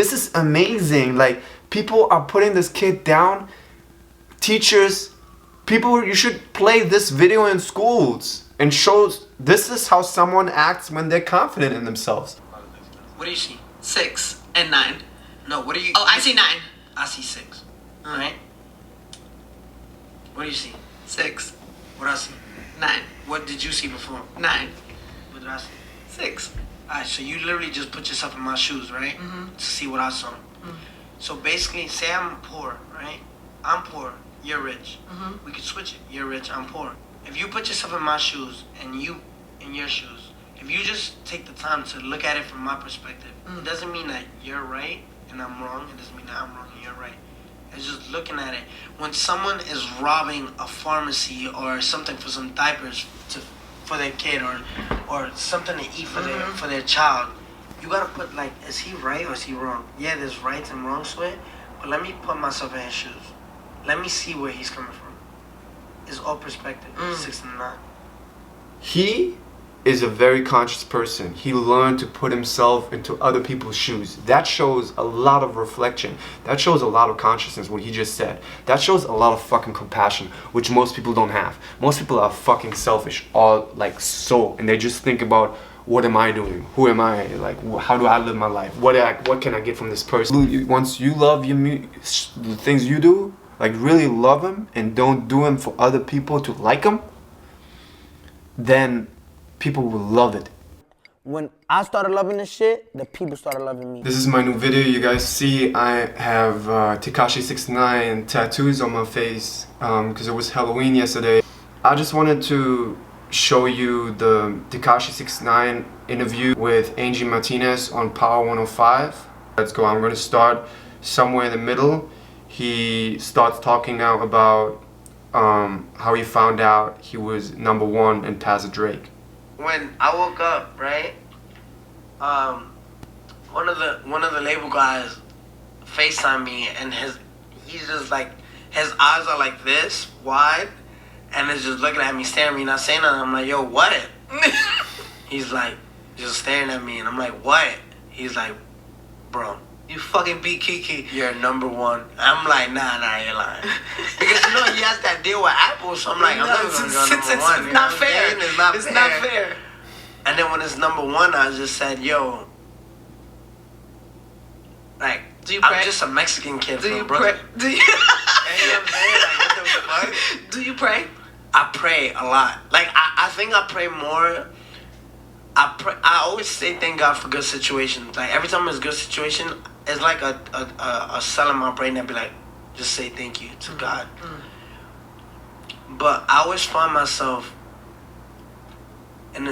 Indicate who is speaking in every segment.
Speaker 1: This is amazing. Like, people are putting this kid down. Teachers, people, you should play this video in schools and shows this is how someone acts when they're confident in themselves.
Speaker 2: What do you see?
Speaker 3: 6 and 9.
Speaker 2: No, what do you...
Speaker 3: Oh, I see 9.
Speaker 2: I see 6. Alright? What do you see?
Speaker 3: 6.
Speaker 2: What I see?
Speaker 3: 9.
Speaker 2: What did you see before?
Speaker 3: 9.
Speaker 2: What did I see?
Speaker 3: 6.
Speaker 2: Alright, so you literally just put yourself in my shoes, right? To see what I saw. So basically, say I'm poor, right? I'm poor, you're rich. We could switch it. You're rich, I'm poor. If you put yourself in my shoes and you in your shoes, if you just take the time to look at it from my perspective, it doesn't mean that you're right and I'm wrong. It doesn't mean that I'm wrong and you're right. It's just looking at it. When someone is robbing a pharmacy or something for some diapers for their kid or something to eat for their child, you gotta put, like, is he right or is he wrong? Yeah, there's rights and wrongs to it, but let me put myself in his shoes. Let me see where he's coming from. It's all perspective. 6 and 9.
Speaker 1: He is a very conscious person. He learned to put himself into other people's shoes. That shows a lot of reflection. That shows a lot of consciousness, what he just said. That shows a lot of fucking compassion, which most people don't have. Most people are fucking selfish, all like so, and they just think about, what am I doing? Who am I? Like, how do I live my life? What can I get from this person? Once you love the things you do, like really love them and don't do them for other people to like them, then people will love it.
Speaker 4: When I started loving this shit, the people started loving me.
Speaker 1: This is my new video. You guys see I have Tekashi 6ix9ine tattoos on my face because it was Halloween yesterday. I just wanted to show you the Tekashi 6ix9ine interview with Angie Martinez on Power 105. Let's go. I'm going to start somewhere in the middle. He starts talking now about how he found out he was #1 and passed Drake.
Speaker 2: When I woke up, right, one of the label guys FaceTimed me, and he's just like, his eyes are like this wide, and it's just looking at me, staring at me, not saying nothing. I'm like, yo, what? He's like, just staring at me, and I'm like, what? He's like, bro, you fucking beat Kiki. You're #1. I'm like, nah, you're lying. Because you know he has that deal with Apple, so I'm like, I'm never gonna go #1.
Speaker 3: It's not fair.
Speaker 2: It's not fair. And then when it's #1, I just said, yo, like, I'm just a Mexican kid from Brooklyn.
Speaker 3: Do you?
Speaker 2: You know what I'm saying? Like, what the fuck?
Speaker 3: Do you pray?
Speaker 2: I pray a lot. Like, I think I pray more. I always say thank God for good situations. Like, every time it's a good situation, it's like a cell in my brain that be like, just say thank you to God. But I always find myself in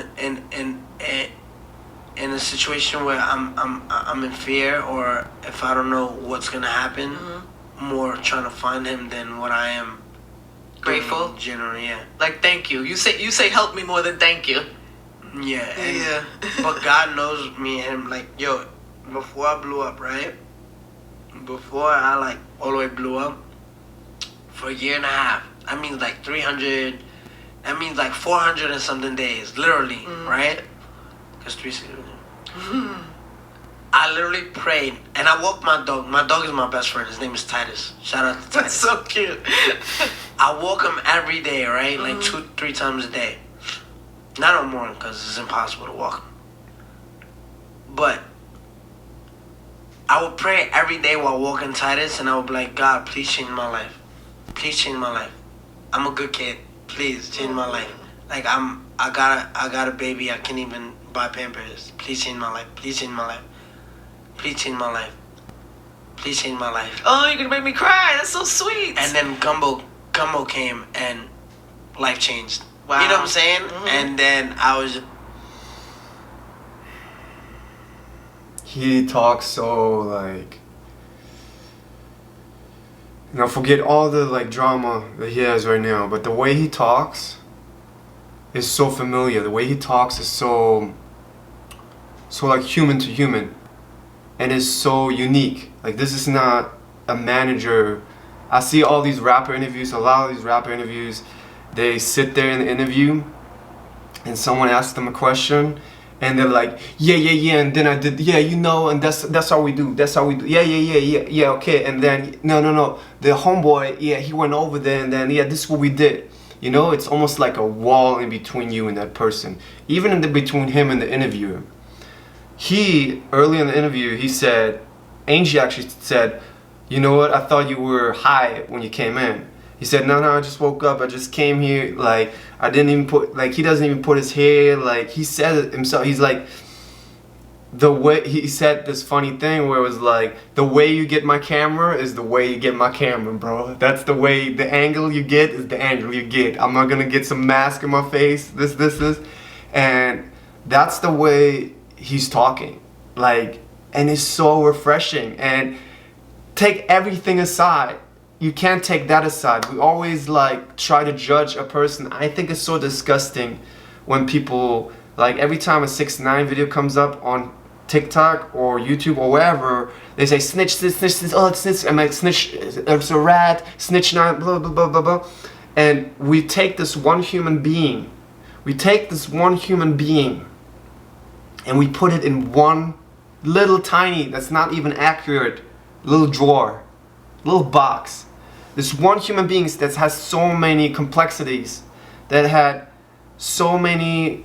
Speaker 2: a situation where I'm in fear, or if I don't know what's gonna happen, more trying to find Him than what I am
Speaker 3: Grateful?
Speaker 2: Generally, yeah.
Speaker 3: Like, thank you. You say help me more than thank you.
Speaker 2: Yeah. But God knows me, and like, yo, before I blew up, right? Before I like all the way blew up, for a year and a half, that means like 300, that means like 400 and something days, literally, right? Because 360. I literally prayed, and I walked my dog. My dog is my best friend. His name is Titus. Shout out to Titus.
Speaker 3: That's so cute.
Speaker 2: I walk him every day, right? Like 2-3 times a day. Not no more, because it's impossible to walk him. But I would pray every day while walking Titus, and I would be like, God, please change my life. Please change my life. I'm a good kid. Please change my life. Like, I got a baby. I can't even buy Pampers. Please change my life. Please change my life. Please change my life. Please change my life.
Speaker 3: Oh, you're gonna make me cry. That's so sweet.
Speaker 2: And then Gumbo came, and life changed.
Speaker 3: Wow.
Speaker 2: You know what I'm saying? And then I was.
Speaker 1: He talks so like, you know, forget all the like drama that he has right now, but the way he talks is so familiar. The way he talks is so like human to human, and is so unique. Like, this is not a manager. I see all these rapper interviews, a lot of these rapper interviews, they sit there in the interview and someone asks them a question And they're like, yeah, and then I did, and that's how we do, yeah, okay, and then, no, the homeboy, he went over there, and then, this is what we did. You know, it's almost like a wall in between you and that person. Even in between him and the interviewer. Early in the interview, he said, Angie actually said, you know what, I thought you were high when you came in. He said, no, I just woke up, I just came here, like, I didn't even put, like, he doesn't even put his hair, like, he said it himself, he's like, the way, he said this funny thing where it was like, the way you get my camera is the way you get my camera, bro. That's the way, the angle you get is the angle you get. I'm not gonna get some mask in my face, this, and that's the way he's talking, like, and it's so refreshing. And take everything aside, you can't take that aside. We always like try to judge a person. I think it's so disgusting when people, like, every time a 6ix9ine video comes up on TikTok or YouTube or wherever, they say snitch, oh it's snitch, I'm like, snitch, it's a rat, snitch 9, blah blah blah blah blah. And we take this one human being, and we put it in one little tiny, that's not even accurate, little drawer, little box. This one human being that has so many complexities, that had so many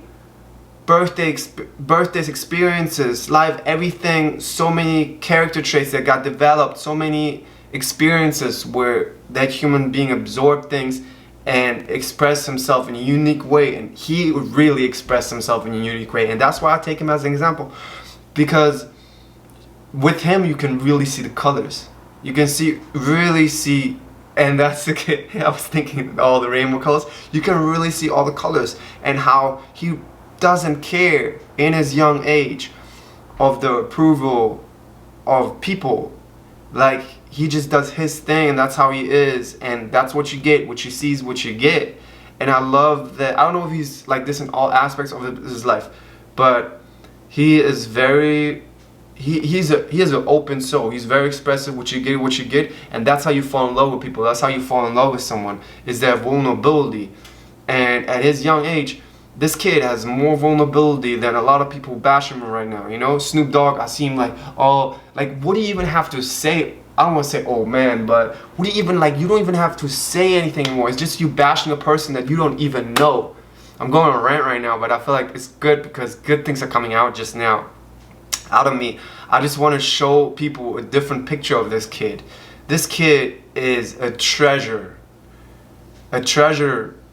Speaker 1: birthdays, experiences, life, everything, so many character traits that got developed, so many experiences where that human being absorbed things and expressed himself in a unique way, and he really expressed himself in a unique way. And that's why I take him as an example, because with him you can really see the colors, you can really see, and that's the kid, I was thinking all the rainbow colors, you can really see all the colors, and how he doesn't care in his young age of the approval of people. Like, he just does his thing, and that's how he is, and that's what you get, what you see is what you get. And I love that. I don't know if he's like this in all aspects of his life, but he is very, he has an open soul. He's very expressive. What you get, and that's how you fall in love with people. That's how you fall in love with someone, is their vulnerability. And at his young age, this kid has more vulnerability than a lot of people bash him right now. You know, Snoop Dogg, I see him like, oh, like, what do you even have to say? I don't want to say, oh man, but what do you even, like, you don't even have to say anything anymore. It's just you bashing a person that you don't even know. I'm going on a rant right now, but I feel like it's good because good things are coming out just now out of me. I just want to show people a different picture of this kid. This kid is a treasure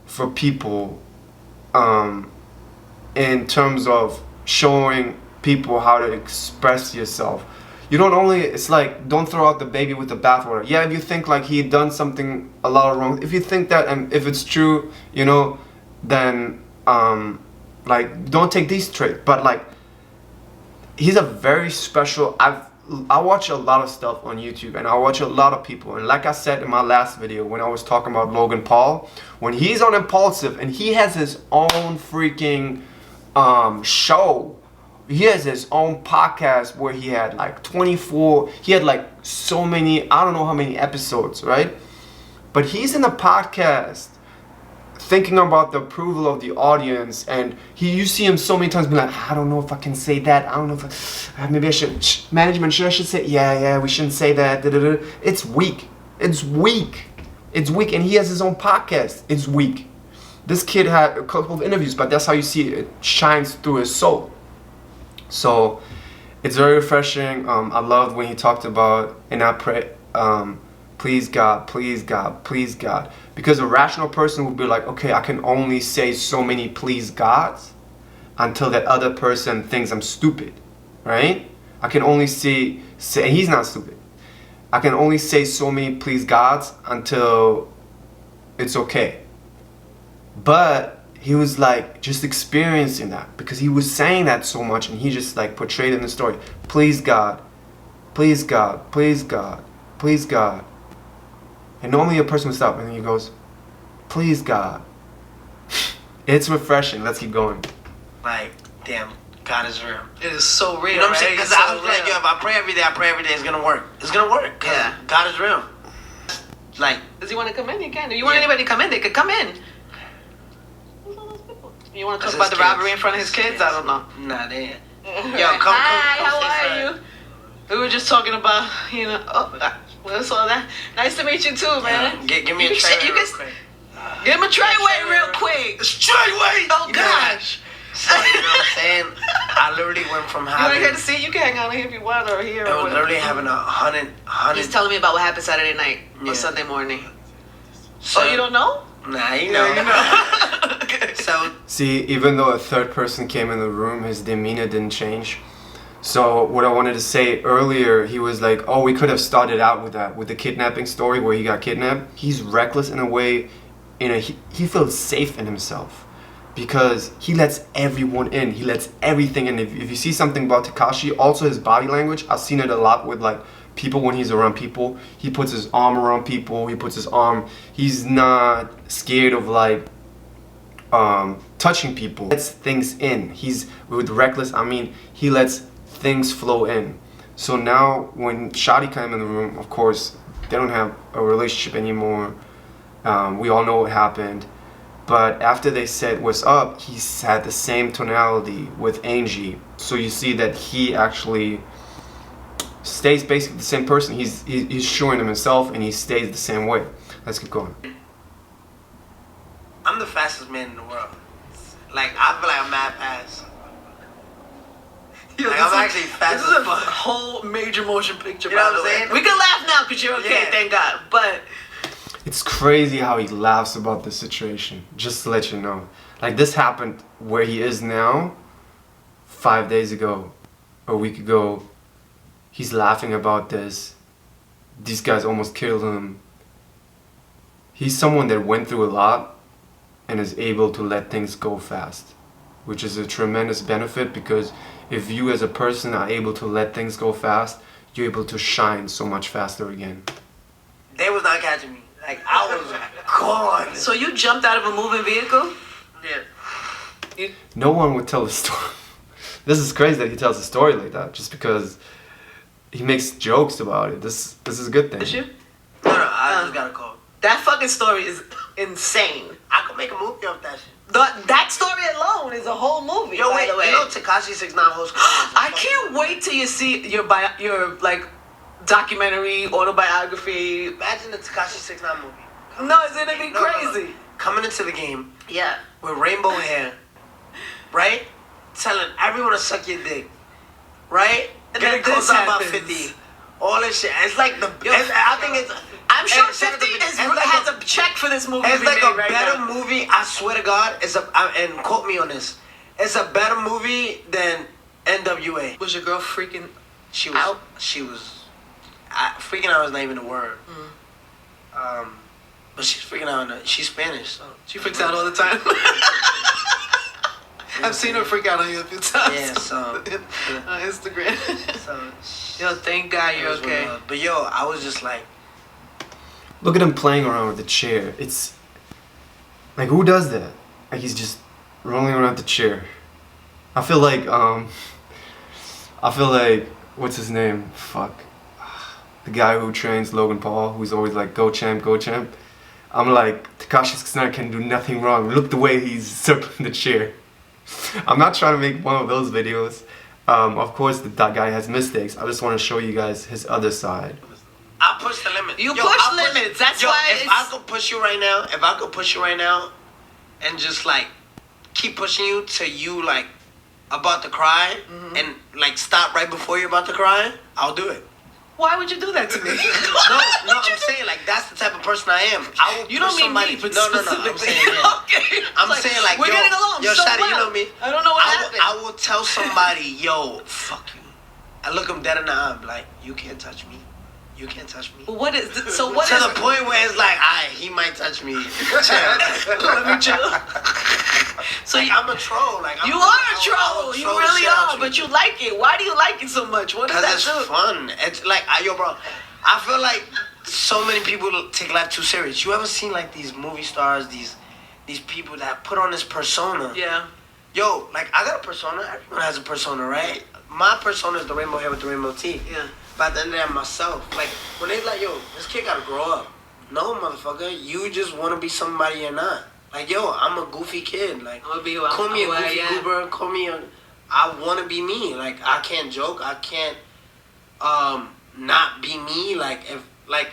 Speaker 1: for people, in terms of showing people how to express yourself. You don't only, it's like, don't throw out the baby with the bathwater. Yeah, if you think like he had done something a lot of wrong, if you think that, and if it's true, you know, then like, don't take these traits. But like, he's a very special, I watch a lot of stuff on YouTube, and I watch a lot of people, and like I said in my last video when I was talking about Logan Paul, when he's on Impulsive and he has his own freaking show, he has his own podcast where he had like 24, he had like so many, I don't know how many episodes, right? But he's in a podcast thinking about the approval of the audience, and you see him so many times be like, I don't know if I can say that, I don't know if maybe I should, management, I should say, yeah, we shouldn't say that, It's weak, and he has his own podcast. It's weak. This kid had a couple of interviews, but that's how you see it shines through his soul. So it's very refreshing. I loved when he talked about, and I pray, please God, please God, please God. Because a rational person would be like, okay, I can only say so many please Gods until that other person thinks I'm stupid, right? I can only say, and he's not stupid. I can only say so many please Gods until it's okay. But he was like just experiencing that because he was saying that so much, and he just like portrayed in the story, please God, please God, please God, please God. And normally a person would stop and then he goes, please God. It's refreshing. Let's keep going.
Speaker 2: Like, damn, God is real.
Speaker 3: It is so real.
Speaker 2: You know what I'm
Speaker 3: right?
Speaker 2: saying? Because
Speaker 3: It's
Speaker 2: I
Speaker 3: so
Speaker 2: was like,
Speaker 3: real.
Speaker 2: yo, if I pray every day, it's gonna work. It's gonna work. 'Cause
Speaker 3: Yeah.
Speaker 2: God is real. Like,
Speaker 3: Does he want to come in? He can. If you want anybody to come in, they could come in. Who's all those people? You want to talk
Speaker 2: That's
Speaker 3: about the
Speaker 2: his kids.
Speaker 3: robbery in front of his kids? I don't know.
Speaker 2: Nah, they ain't.
Speaker 3: Hi, how are you? We were just talking about, what's all that? Nice to meet you too, man.
Speaker 2: Give me a
Speaker 3: You
Speaker 2: tray
Speaker 3: can- you
Speaker 2: real
Speaker 3: can-
Speaker 2: quick.
Speaker 3: Give him a treyway real quick.
Speaker 2: Treyway!
Speaker 3: Oh, gosh.
Speaker 2: So, you know what I'm saying? I literally went from
Speaker 3: You want to
Speaker 2: having...
Speaker 3: hear the seat? You can hang out here if you want, or here.
Speaker 2: It
Speaker 3: Or
Speaker 2: was
Speaker 3: whatever.
Speaker 2: literally having a hundred...
Speaker 3: He's telling me about what happened Saturday night
Speaker 2: Yeah.
Speaker 3: or Sunday morning.
Speaker 2: So,
Speaker 3: Oh, you don't know?
Speaker 2: Nah, you know.
Speaker 3: Okay.
Speaker 2: So,
Speaker 1: See, even though a third person came in the room, his demeanor didn't change. So what I wanted to say earlier, he was like, oh, we could have started out with the kidnapping story where he got kidnapped. He's reckless in a way, he feels safe in himself because he lets everyone in. He lets everything in. If you see something about Tekashi, also his body language, I've seen it a lot with like people when he's around people. He puts his arm around people. He's not scared of like touching people. He lets things in. He's with reckless, I mean, he lets things flow in. So now when Shadi came in the room, of course, they don't have a relationship anymore. We all know what happened. But after they said what's up, he had the same tonality with Angie. So you see that he actually stays basically the same person. He's showing himself and he stays the same way. Let's keep going.
Speaker 2: I'm the fastest man in the world. Like, I feel like I'm mad fast.
Speaker 3: Yo,
Speaker 2: Like,
Speaker 3: this
Speaker 2: I'm
Speaker 3: is-
Speaker 2: actually fast
Speaker 3: This
Speaker 2: as
Speaker 3: is a
Speaker 2: fuck.
Speaker 3: whole major motion picture,
Speaker 2: You know
Speaker 3: by
Speaker 2: what
Speaker 3: the
Speaker 2: I'm
Speaker 3: way.
Speaker 2: saying?
Speaker 3: We can laugh now because you're okay,
Speaker 2: Yeah.
Speaker 3: thank God. But
Speaker 1: It's crazy how he laughs about the situation, just to let you know. Like, this happened where he is now 5 days ago, a week ago. He's laughing about this. These guys almost killed him. He's someone that went through a lot and is able to let things go fast, which is a tremendous benefit because if you as a person are able to let things go fast, you're able to shine so much faster again.
Speaker 2: They was not catching me. Like, I was gone.
Speaker 3: so you jumped out of a moving vehicle?
Speaker 2: Yeah.
Speaker 1: No one would tell a story. This is crazy that he tells a story like that, just because he makes jokes about it. This is a good thing.
Speaker 3: Did you?
Speaker 2: No, I just got a call.
Speaker 3: That fucking story is insane.
Speaker 2: I could make a movie off that shit.
Speaker 3: That story alone is a whole movie.
Speaker 2: Yo,
Speaker 3: by
Speaker 2: wait,
Speaker 3: the way.
Speaker 2: you know Tekashi 6IX9INE host.
Speaker 3: I can't wait till you see your like documentary, autobiography.
Speaker 2: Imagine the Tekashi 6IX9INE movie.
Speaker 3: No, it's gonna be crazy.
Speaker 2: Coming into the game
Speaker 3: Yeah.
Speaker 2: with rainbow hair, right? Telling everyone to suck your dick, right?
Speaker 3: And
Speaker 2: Getting
Speaker 3: then
Speaker 2: close
Speaker 3: this
Speaker 2: out about
Speaker 3: happens.
Speaker 2: 50. All this shit. It's like the.
Speaker 3: Yo,
Speaker 2: I think it's.
Speaker 3: I'm sure
Speaker 2: it's like
Speaker 3: 50 has a check for this movie. to
Speaker 2: It's
Speaker 3: be
Speaker 2: like
Speaker 3: made
Speaker 2: a
Speaker 3: right
Speaker 2: better
Speaker 3: now.
Speaker 2: movie. I swear to God, and quote me on this. It's a better movie than NWA.
Speaker 3: Was your girl freaking
Speaker 2: She was.
Speaker 3: out?
Speaker 2: She was. Freaking out is not even a word. But she's freaking out. She's Spanish, so
Speaker 3: She freaks out all the time. I've seen her freak out on you a few times.
Speaker 2: Yeah, so
Speaker 3: on Instagram.
Speaker 2: so.
Speaker 3: Yo, thank God you're
Speaker 2: it was
Speaker 3: okay.
Speaker 2: But yo, I was just like,
Speaker 1: Look at him playing around with the chair. It's like, who does that? Like, he's just rolling around the chair. I feel like what's his name? Fuck. The guy who trains Logan Paul, who's always like, go champ, go champ. I'm like, Tekashi 6IX9INE can do nothing wrong. Look the way he's circling the chair. I'm not trying to make one of those videos. Of course, that guy has mistakes. I just want to show you guys his other side.
Speaker 2: I push the limit.
Speaker 3: You push limits. That's why
Speaker 2: If I could push you right now, and just like keep pushing you till you like about to cry, and like stop right before you're about to cry, I'll do it.
Speaker 3: Why would you do that to me?
Speaker 2: No, I'm saying like that's the type of person I am. I will
Speaker 3: You
Speaker 2: push
Speaker 3: don't mean
Speaker 2: somebody.
Speaker 3: me, but
Speaker 2: No. I'm
Speaker 3: specifically.
Speaker 2: saying yeah.
Speaker 3: Okay.
Speaker 2: I'm
Speaker 3: Like,
Speaker 2: saying like
Speaker 3: we're
Speaker 2: yo,
Speaker 3: getting along.
Speaker 2: Yo,
Speaker 3: so
Speaker 2: Shadi,
Speaker 3: well.
Speaker 2: you know me.
Speaker 3: I don't know what happened.
Speaker 2: I will tell somebody, yo, fuck you. I look him dead in the eye, I'm like, you can't touch me. You can't touch me.
Speaker 3: What is this? So what
Speaker 2: to
Speaker 3: is
Speaker 2: the point where it's like, he might touch me.
Speaker 3: Let me chill. So
Speaker 2: Like, I'm a troll. Like
Speaker 3: you are a troll. You really are, but you like it. Why do you like it so much? What does
Speaker 2: Because
Speaker 3: that
Speaker 2: it's
Speaker 3: do?
Speaker 2: fun. It's like, yo, bro, I feel like so many people take life too serious. You ever seen like these movie stars, these people that put on this persona?
Speaker 3: Yeah.
Speaker 2: Yo, like I got a persona. Everyone has a persona, right? My persona is the rainbow hair with the rainbow teeth.
Speaker 3: Yeah.
Speaker 2: But at the end of that, myself. Like when they like, yo, this kid gotta grow up. No, motherfucker, you just want to be somebody you're not. Like, yo, I'm a goofy kid. Like,
Speaker 3: I'm gonna be
Speaker 2: call me a
Speaker 3: who I
Speaker 2: goofy
Speaker 3: am.
Speaker 2: goober. Call me a... I want to be me. Like, I can't joke. I can't not be me. Like, if... Like,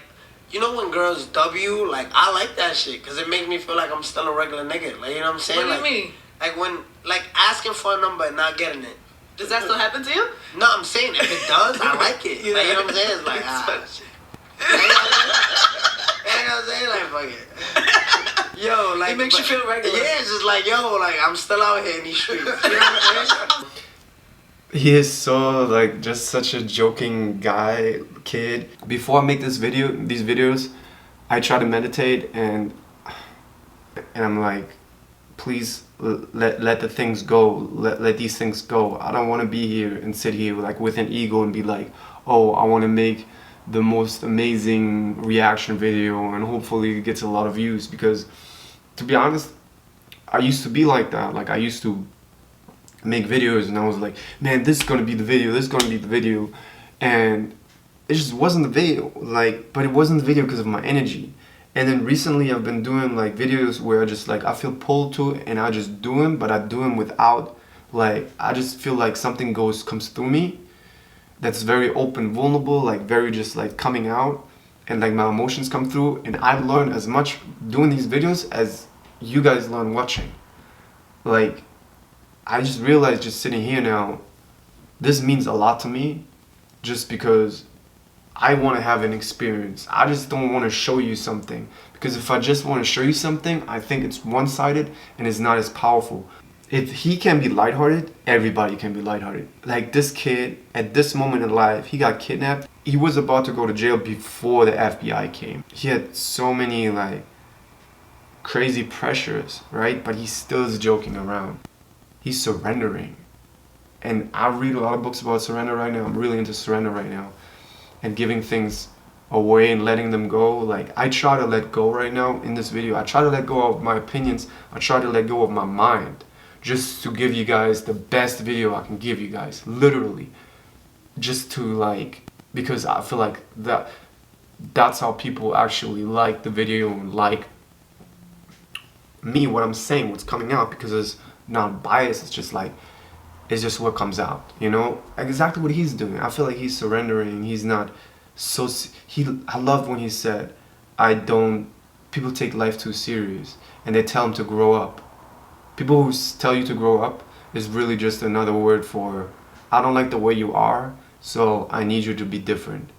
Speaker 2: you know when girls W? Like, I like that shit. Because it makes me feel like I'm still a regular nigga. Like, you know what I'm saying?
Speaker 3: What do you mean?
Speaker 2: Like, when... Like, asking for a number and not getting it.
Speaker 3: Does that still happen to you?
Speaker 2: No, I'm saying if it does, I like it. Like, you know what I'm saying? It's like, shit. You know what I'm saying? Like, fuck it. Yo, like...
Speaker 3: It makes you feel regular.
Speaker 2: Yeah, it's just like, yo, like, I'm still out here in these streets. You know what I'm saying?
Speaker 1: He is so like just such a joking guy, kid. Before I make these videos, I try to meditate and I'm like, please let the things go. Let these things go. I don't want to be here and sit here like with an ego and be like, oh, I want to make the most amazing reaction video and hopefully it gets a lot of views. Because to be honest, I used to be like that. Like I used to make videos and I was like, man, this is gonna be the video, this is gonna be the video, and it just wasn't the video. Like, but it wasn't the video because of my energy. And then recently I've been doing like videos where I just like, I feel pulled to it and I just do them, but I do them without like, I just feel like something comes through me that's very open, vulnerable, like very just like coming out, and like my emotions come through. And I've learned as much doing these videos as you guys learn watching. Like, I just realized just sitting here now, this means a lot to me just because I want to have an experience. I just don't want to show you something, because if I just want to show you something, I think it's one-sided and it's not as powerful. If he can be lighthearted, everybody can be lighthearted. Like this kid, at this moment in life, he got kidnapped. He was about to go to jail before the FBI came. He had so many like crazy pressures, right? But he still is joking around. He's surrendering. And I read a lot of books about surrender right now. I'm really into surrender right now. And giving things away and letting them go. Like, I try to let go right now in this video. I try to let go of my opinions. I try to let go of my mind. Just to give you guys the best video I can give you guys. Literally. Just to like, because I feel like that's how people actually like the video and like me, what I'm saying, what's coming out, because it's not biased. It's just like, it's just what comes out, you know? Exactly what he's doing. I feel like he's surrendering. He's not so... I love when he said, people take life too serious and they tell him to grow up. People who tell you to grow up is really just another word for, I don't like the way you are, so I need you to be different.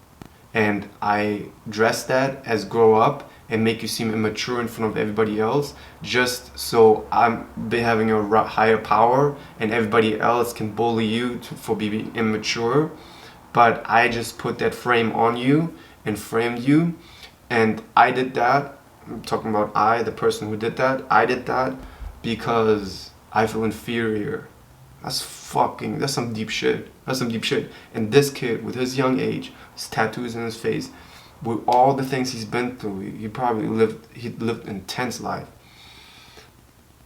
Speaker 1: And I dress that as grow up and make you seem immature in front of everybody else, just so I'm having a higher power and everybody else can bully you for being immature. But I just put that frame on you and framed you, and I did that. I'm talking about the person who did that. I did that because I feel inferior. That's some deep shit. That's some deep shit. And this kid, with his young age, his tattoos in his face, with all the things he's been through, he lived an intense life,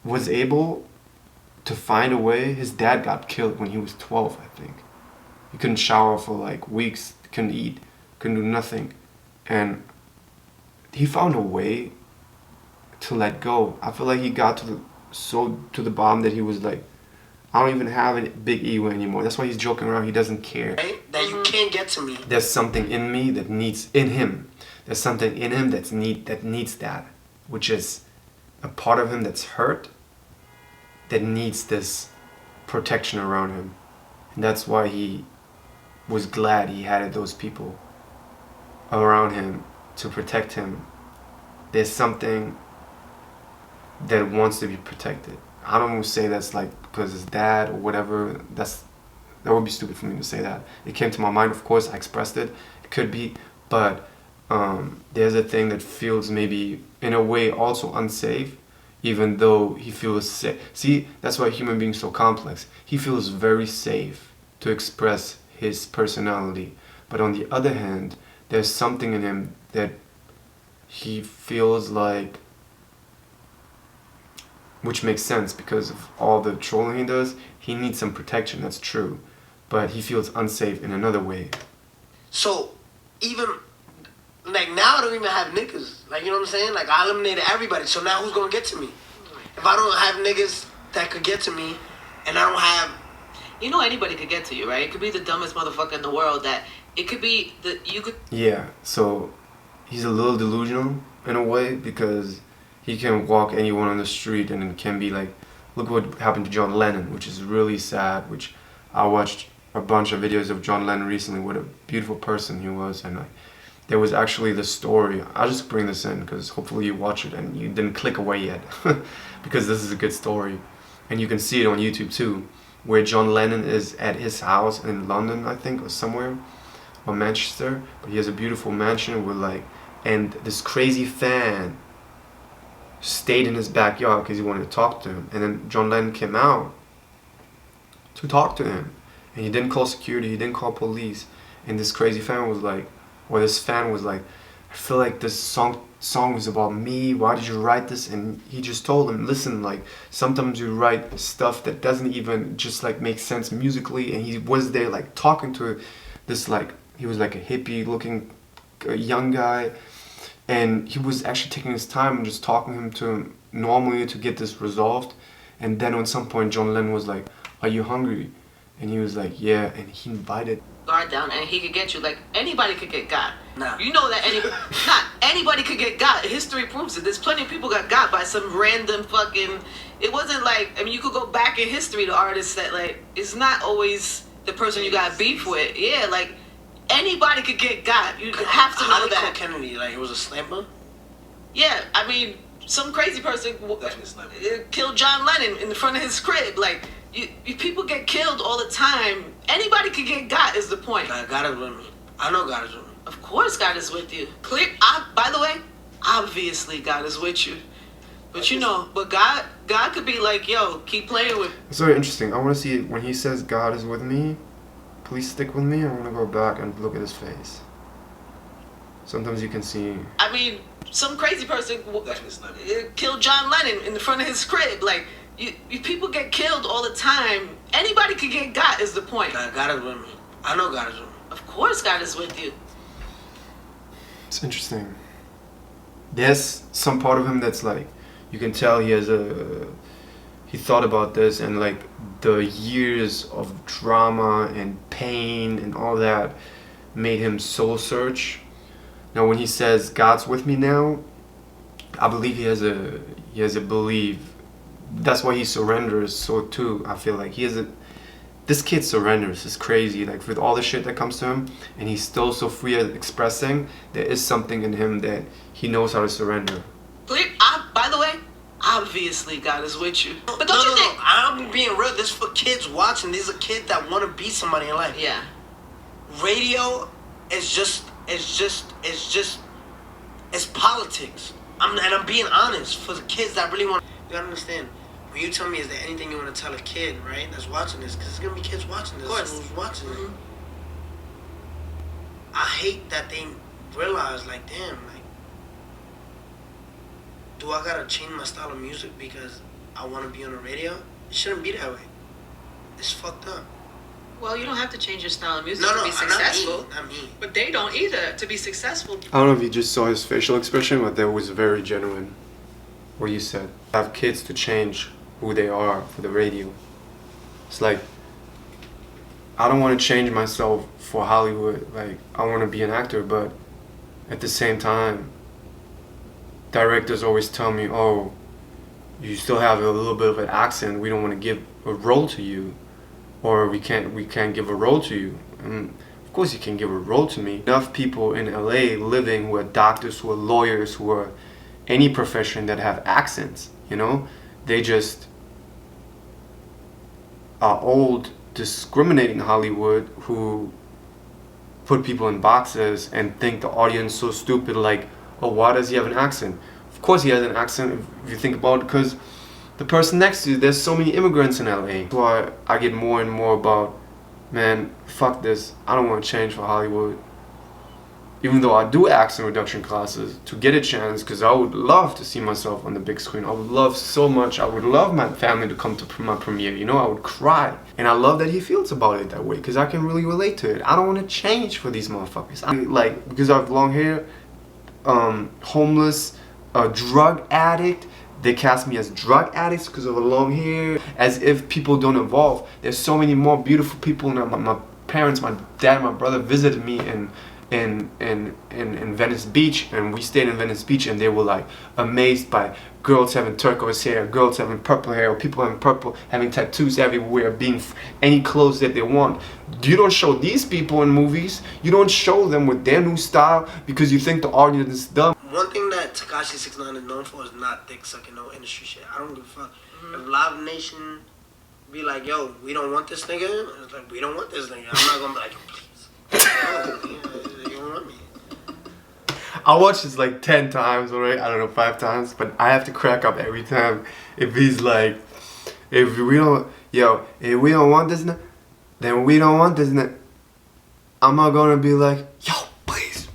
Speaker 1: was able to find a way. His dad got killed when he was 12, I think. He couldn't shower for like weeks, couldn't eat, couldn't do nothing. And he found a way to let go. I feel like he got to the bottom that he was like, I don't even have a big ego anymore. That's why he's joking around. He doesn't care.
Speaker 2: Right? That you can't get to me.
Speaker 1: There's something in me that needs in him. There's something in him that needs that, which is a part of him that's hurt, that needs this protection around him. And that's why he was glad he had those people around him to protect him. There's something that wants to be protected. I don't say that's like because his dad or whatever. That would be stupid for me to say that. It came to my mind, of course, I expressed it. It could be, but there's a thing that feels maybe in a way also unsafe, even though he feels safe. See, that's why human beings are so complex. He feels very safe to express his personality, but on the other hand, there's something in him that he feels like, which makes sense because of all the trolling he does. He needs some protection, that's true, but he feels unsafe in another way.
Speaker 2: So even like now I don't even have niggas. Like, you know what I'm saying? Like, I eliminated everybody, so now who's gonna get to me? If I don't have niggas that could get to me, and I don't have,
Speaker 3: You know, anybody could get to you, right? It could be the dumbest motherfucker in the world. That it could be that you could.
Speaker 1: Yeah, so he's a little delusional in a way because he can walk anyone on the street and it can be like, look what happened to John Lennon, which is really sad. Which I watched a bunch of videos of John Lennon recently. What a beautiful person he was, and like there was actually the story. I'll just bring this in because hopefully you watch it and you didn't click away yet because this is a good story, and you can see it on YouTube too, where John Lennon is at his house in London, I think, or somewhere, or Manchester, but he has a beautiful mansion with like, and this crazy fan stayed in his backyard because he wanted to talk to him, and then John Lennon came out to talk to him, and he didn't call security, he didn't call police, and this crazy fan was like, or this fan was like, I feel like this song was about me, why did you write this? And he just told him, listen, like sometimes you write stuff that doesn't even just like make sense musically, and he was there like talking to this, like he was like a hippie looking young guy, and he was actually taking his time and just talking to him normally to get this resolved. And then at some point John Lennon was like, are you hungry? And he was like, yeah, and he invited
Speaker 3: Guard down and he could get you. Like anybody could get got.
Speaker 2: Nah.
Speaker 3: You know that not anybody could get got. History proves it. There's plenty of people got by some random fucking. It wasn't like, I mean, you could go back in history to artists that like it's not always the person you got beef with. Yeah, like anybody could get got. You have to
Speaker 2: how
Speaker 3: know
Speaker 2: did
Speaker 3: that.
Speaker 2: Kennedy, like it was a sniper?
Speaker 3: Yeah, I mean, some crazy person killed John Lennon in the front of his crib. Like you people get killed all the time. Anybody could get got is the point.
Speaker 2: God is with me. I know God is with me.
Speaker 3: Of course God is with you. Clear. By the way, obviously God is with you. But you know, but God could be like, yo, keep playing with.
Speaker 1: It's very interesting. I want to see when he says God is with me. Please stick with me. I want to go back and look at his face. Sometimes you can see.
Speaker 3: I mean, some crazy person killed John Lennon in the front of his crib. Like you people get killed all the time. Anybody could get got is the point.
Speaker 2: God is with me. I know God is with me.
Speaker 3: Of course God is with you.
Speaker 1: It's interesting. There's some part of him that's like, you can tell he thought about this, and like the years of drama and pain and all that made him soul search. Now when he says God's with me now, I believe he has a belief. That's why he surrenders so too. I feel like this kid surrenders. It's crazy, like with all the shit that comes to him, and he's still so free at expressing. There is something in him that he knows how to surrender.
Speaker 3: By the way, obviously God is with you. But don't you think?
Speaker 2: I'm being real. This is for kids watching. These are kids that want to be somebody in life.
Speaker 3: Yeah.
Speaker 2: Radio is just it's politics. I'm being honest for the kids that really want. You gotta understand. When you tell me, is there anything you want to tell a kid, right, that's watching this? Because there's gonna be kids watching this.
Speaker 3: Of course.
Speaker 2: Who's watching it? I hate that they realize, like, damn, like, do I gotta change my style of music because I want to be on the radio? It shouldn't be that way. It's fucked up.
Speaker 3: Well, you don't have to change your style of music
Speaker 2: No,
Speaker 3: to be successful.
Speaker 2: not me.
Speaker 3: But they don't either to be successful.
Speaker 1: I don't know if you just saw his facial expression, but that was very genuine. What you said. Have kids to change who they are for the radio. It's like, I don't want to change myself for Hollywood. Like, I want to be an actor, but at the same time, directors always tell me, oh, you still have a little bit of an accent. We don't want to give a role to you, or we can't give a role to you. And of course you can give a role to me. Enough people in LA living who are doctors, who are lawyers, who are any profession that have accents, you know? They just are old, discriminating Hollywood who put people in boxes and think the audience so stupid, like, oh, why does he have an accent? Of course he has an accent if you think about it, because the person next to you, there's so many immigrants in LA. So I get more and more about, man, fuck this, I don't want to change for Hollywood. Even though I do accent reduction classes to get a chance, because I would love to see myself on the big screen. I would love so much. I would love my family to come to my premiere, you know, I would cry. And I love that he feels about it that way, because I can really relate to it. I don't want to change for these motherfuckers. Because I have long hair, homeless, a drug addict, They cast me as drug addicts because of the long hair, as if people don't evolve. There's so many more beautiful people. And my parents, my dad, my brother visited me in Venice Beach, and we stayed in Venice Beach, and they were like amazed by girls having turquoise hair, girls having purple hair, or people having purple, having tattoos everywhere, being any clothes that they want. You don't show these people in movies. You don't show them with their new style because you think the audience is dumb.
Speaker 2: One thing that Tekashi 6ix9ine is known for is not dick sucking, no industry shit. I don't give a fuck. If Live Nation be like, yo, we don't want this nigga, it's like, we don't want this nigga. I'm not gonna be like, please. You don't want me.
Speaker 1: I watched this like 10 times already, I don't know, 5 times, but I have to crack up every time if he's like, if we don't want this, then we don't want this. I'm not gonna be like, yo, please.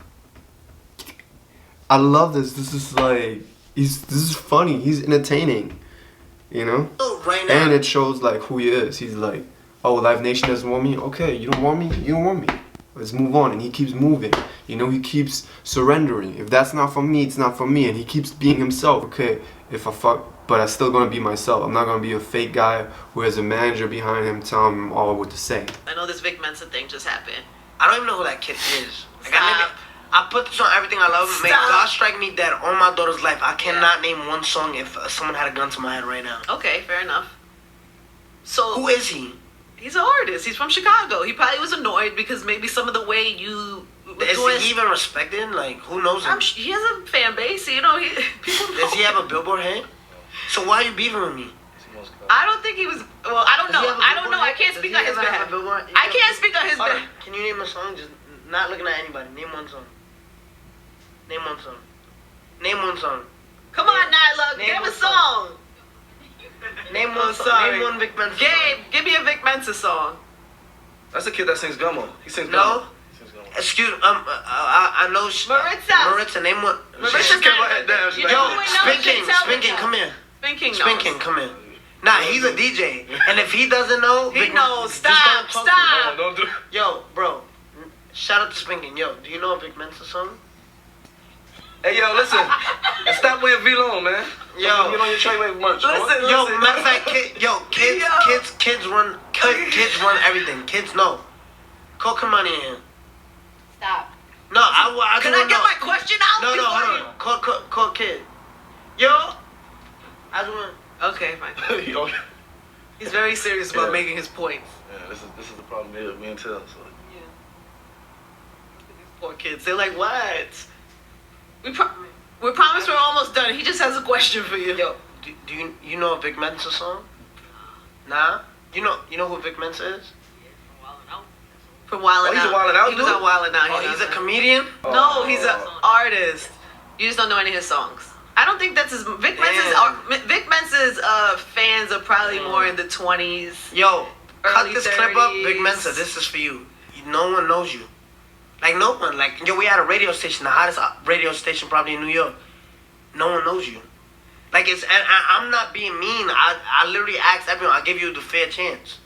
Speaker 1: I love this. This is like, this is funny. He's entertaining, you know?
Speaker 2: Oh, right now.
Speaker 1: And it shows like who he is. He's like, oh, Live Nation doesn't want me. Okay, you don't want me. You don't want me. Let's move on. And he keeps moving. You know, he keeps surrendering. If that's not for me, it's not for me. And he keeps being himself. Okay, if I fuck, but I'm still gonna be myself. I'm not gonna be a fake guy who has a manager behind him telling him all what to say.
Speaker 3: I know this Vic Mensa thing just happened.
Speaker 2: I don't even know who that kid is. Like,
Speaker 3: Stop.
Speaker 2: I put this on Everything I Love. May
Speaker 3: Stop.
Speaker 2: God strike me dead on my daughter's life. I cannot name one song if someone had a gun to my head right now.
Speaker 3: Okay, fair enough. So
Speaker 2: Who is he?
Speaker 3: he's an artist. He's from Chicago. He probably was annoyed because maybe some of the way you were
Speaker 2: Is
Speaker 3: doing.
Speaker 2: he even respected? Like, who knows him?
Speaker 3: He has a fan base. You know, people know.
Speaker 2: Does he have a Billboard hit? So why are you beefing with me?
Speaker 3: I don't think he was. Well, I don't
Speaker 2: Does he
Speaker 3: know.
Speaker 2: have a
Speaker 3: I don't know.
Speaker 2: Billboard
Speaker 3: I can't
Speaker 2: hit?
Speaker 3: speak
Speaker 2: Does
Speaker 3: on
Speaker 2: he
Speaker 3: his
Speaker 2: ever have
Speaker 3: behalf.
Speaker 2: a Billboard?
Speaker 3: I can't speak on his
Speaker 2: Hold on.
Speaker 3: behalf.
Speaker 2: Can you name a song? Just not looking at anybody. Name one song. Name one song. Name one song.
Speaker 3: Come on, Nyla.
Speaker 2: Name
Speaker 3: Give a
Speaker 2: one
Speaker 3: song.
Speaker 2: Name one song.
Speaker 3: sorry.
Speaker 2: Name one Vic Mensa song.
Speaker 3: Gabe, give me a Vic Mensa song.
Speaker 5: That's the kid that sings Gummo. He sings
Speaker 2: No.
Speaker 5: Gummo. He sings Gummo.
Speaker 2: Excuse I know. Maritza, name one.
Speaker 3: Maritza's
Speaker 5: kept her
Speaker 3: not.
Speaker 5: head down. She's
Speaker 3: You
Speaker 5: like,
Speaker 3: know
Speaker 2: Yo,
Speaker 3: who knows?
Speaker 2: Spin King,
Speaker 3: Tell me
Speaker 2: Spin King,
Speaker 3: now.
Speaker 2: come here.
Speaker 3: Spin King
Speaker 2: Spin
Speaker 3: knows.
Speaker 2: King, come here. Nah, he's a DJ, and if he doesn't know,
Speaker 3: He
Speaker 2: Vic-
Speaker 3: knows.
Speaker 2: just go and
Speaker 3: Stop.
Speaker 2: talk to him.
Speaker 3: Stop.
Speaker 5: Don't do it.
Speaker 2: Yo, bro, shout out to Spin King. Yo, do you know a Vic Mensa song?
Speaker 5: Hey, yo, listen. And stop wearing V-Long, man.
Speaker 2: Yo.
Speaker 5: You know your train wave merch.
Speaker 3: Listen,
Speaker 2: Yo,
Speaker 3: listen.
Speaker 2: matter of fact, kids run everything. Kids know. Call Kamani in here.
Speaker 3: Stop.
Speaker 2: No, I
Speaker 3: Can
Speaker 2: do
Speaker 3: I
Speaker 2: want
Speaker 3: get
Speaker 2: know.
Speaker 3: my question out?
Speaker 2: No,
Speaker 3: before
Speaker 2: hold on. Call kid. Yo, I do want.
Speaker 3: Okay, fine.
Speaker 5: Yo.
Speaker 3: He's very serious about
Speaker 5: Yeah.
Speaker 3: making his points.
Speaker 5: Yeah, this is the problem me and Till. So.
Speaker 3: Yeah. These poor kids. They're like, what? We promise we're almost done. He just has a question for you.
Speaker 2: Yo, do you know a Vic Mensa song? Nah. You know who Vic Mensa is?
Speaker 3: From Wildin'
Speaker 5: Oh, he's a
Speaker 3: Out.
Speaker 5: Wildin' Out
Speaker 3: He was
Speaker 5: dude?
Speaker 3: on Wildin' Out.
Speaker 2: Oh, he's a comedian.
Speaker 3: No, he's an artist. You just don't know any of his songs. I don't think that's his. Vic Mensa's fans are probably more in the 20s.
Speaker 2: Yo, cut
Speaker 3: Early
Speaker 2: this clip up, Vic
Speaker 3: 30s.
Speaker 2: Mensa. This is for you. No one knows you. Like no one. Like yo, we had a radio station, the hottest radio station probably in New York. No one knows you. Like it's. And I'm not being mean. I literally asked everyone. I give you the fair chance.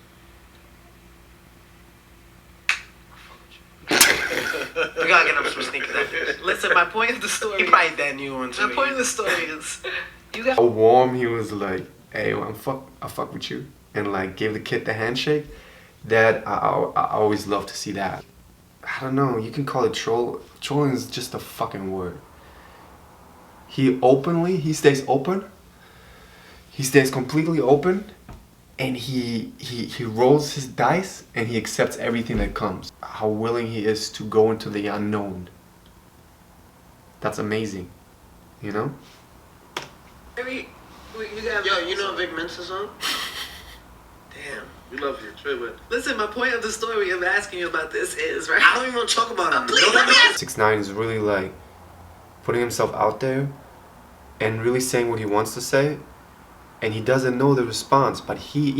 Speaker 2: We gotta get him some sneakers after this.
Speaker 3: Listen, my point of the story.
Speaker 2: He probably dead new ones.
Speaker 3: My point of the story is, you got.
Speaker 1: How warm he was, like, hey, I fuck with you, and like gave the kid the handshake. That I always love to see that. I don't know, you can call it troll. Trolling is just a fucking word. He stays open. He stays completely open, and he rolls his dice and he accepts everything that comes. How willing he is to go into the unknown. That's amazing, you know?
Speaker 3: We got.
Speaker 2: Yo, you know a Vic Mensa song? Damn.
Speaker 5: We love you. Trey with.
Speaker 3: Listen, my point of the story of asking you about this is, right?
Speaker 2: I don't even want to talk about him.
Speaker 3: Please, let me ask.
Speaker 1: 6ix9ine is really like putting himself out there and really saying what he wants to say, and he doesn't know the response, but he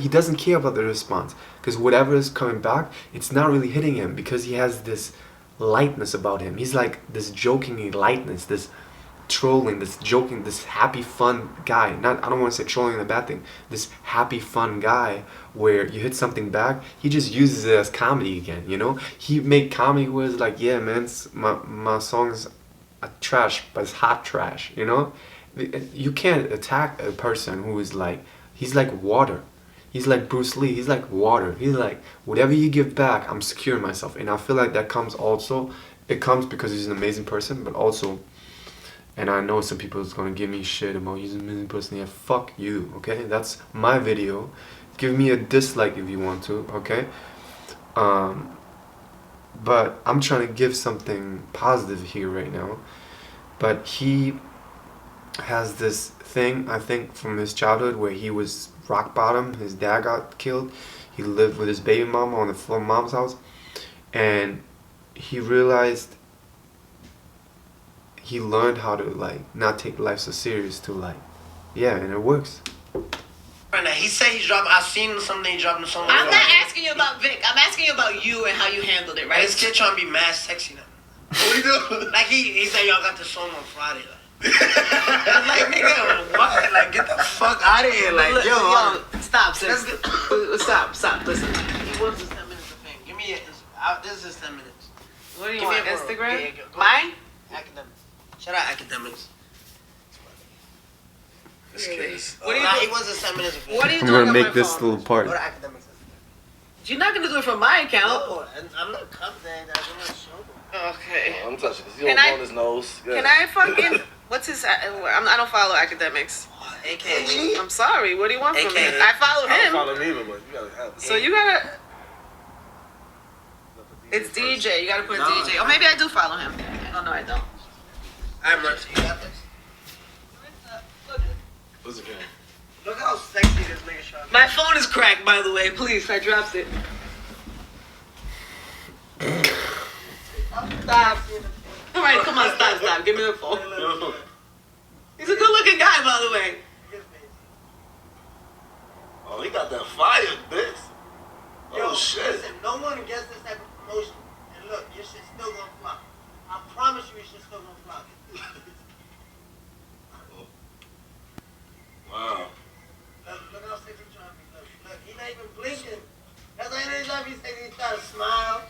Speaker 1: doesn't care about the response, because whatever is coming back, it's not really hitting him, because he has this lightness about him. He's like this joking lightness, this trolling, this joking, this happy fun guy. I don't want to say trolling in a bad thing, this happy fun guy where you hit something back, he just uses it as comedy again, you know? He made comedy where it's like, yeah man, my song's trash, but it's hot trash, you know? You can't attack a person who is like, he's like water. He's like Bruce Lee. He's like water. He's like, whatever you give back, I'm securing myself. And I feel like that comes also, it comes because he's an amazing person, but also, and I know some people is gonna give me shit about he's an amazing person. Yeah, fuck you, okay? That's my video. Give me a dislike if you want to, okay? But I'm trying to give something positive here right now. But he has this thing, I think, from his childhood where he was rock bottom. His dad got killed. He lived with his baby mama on the floor of mom's house. And he realized he learned how to like not take life so serious to like, yeah, and it works.
Speaker 2: Right now, he said he's dropping. I seen something he dropping song.
Speaker 3: I'm not asking you about Vic. I'm asking you about you and how you handled it, right?
Speaker 2: This kid trying to be mad sexy now.
Speaker 5: What you doing?
Speaker 2: Like he said y'all got the song on Friday. Like nigga, what? Like get the fuck out of here. Like
Speaker 3: Look,
Speaker 2: yo,
Speaker 3: stop, sis. Stop. Listen.
Speaker 2: he wants his 10 minutes of fame. Give me this is 10 minutes.
Speaker 3: What do you
Speaker 2: Give me
Speaker 3: want?
Speaker 2: a world.
Speaker 3: Instagram?
Speaker 2: Yeah, go.
Speaker 3: Mine?
Speaker 2: Academics. Shout out academics.
Speaker 5: This case.
Speaker 3: What do you
Speaker 2: Nah,
Speaker 3: do?
Speaker 2: he wants his 10 minutes of fame.
Speaker 3: What are you
Speaker 1: I'm
Speaker 3: doing
Speaker 1: gonna
Speaker 3: on
Speaker 1: make
Speaker 3: my
Speaker 1: this
Speaker 3: phone?
Speaker 1: little part.
Speaker 2: Go to academics.
Speaker 3: You're not gonna do it from my account.
Speaker 2: No, I'm not confident that I'm gonna show them.
Speaker 3: Okay.
Speaker 5: I'm touching this. He
Speaker 3: Can
Speaker 5: don't
Speaker 3: I-
Speaker 5: go on his nose. Yeah.
Speaker 3: Can I fucking? What's his? I don't follow academics.
Speaker 2: AKA.
Speaker 3: I'm sorry. What do you want from me?
Speaker 2: AKA.
Speaker 3: I follow
Speaker 5: I don't
Speaker 3: him.
Speaker 5: follow me, but you gotta have it.
Speaker 3: So you gotta. It's DJ. You gotta put
Speaker 2: No.
Speaker 3: DJ. Or maybe I do follow him. Oh no, I don't.
Speaker 2: I'm Mercy. You got this.
Speaker 5: What's it,
Speaker 2: Look how sexy this nigga shot.
Speaker 3: My phone is cracked, by the way. Please, I dropped it. Stop. All right, come on, stop. Give me the phone. He's a good-looking guy, by the way.
Speaker 5: Oh, he got that fire, bitch.
Speaker 2: Yo,
Speaker 5: Oh, shit.
Speaker 2: listen, no one gets this type of promotion. And look, your shit's still gonna flop. I promise you, your shit's still gonna flop.
Speaker 5: Wow.
Speaker 2: Look how sexy he's trying to be. Look, he's not even blinking. That's why anytime he's sexy, he's trying to smile.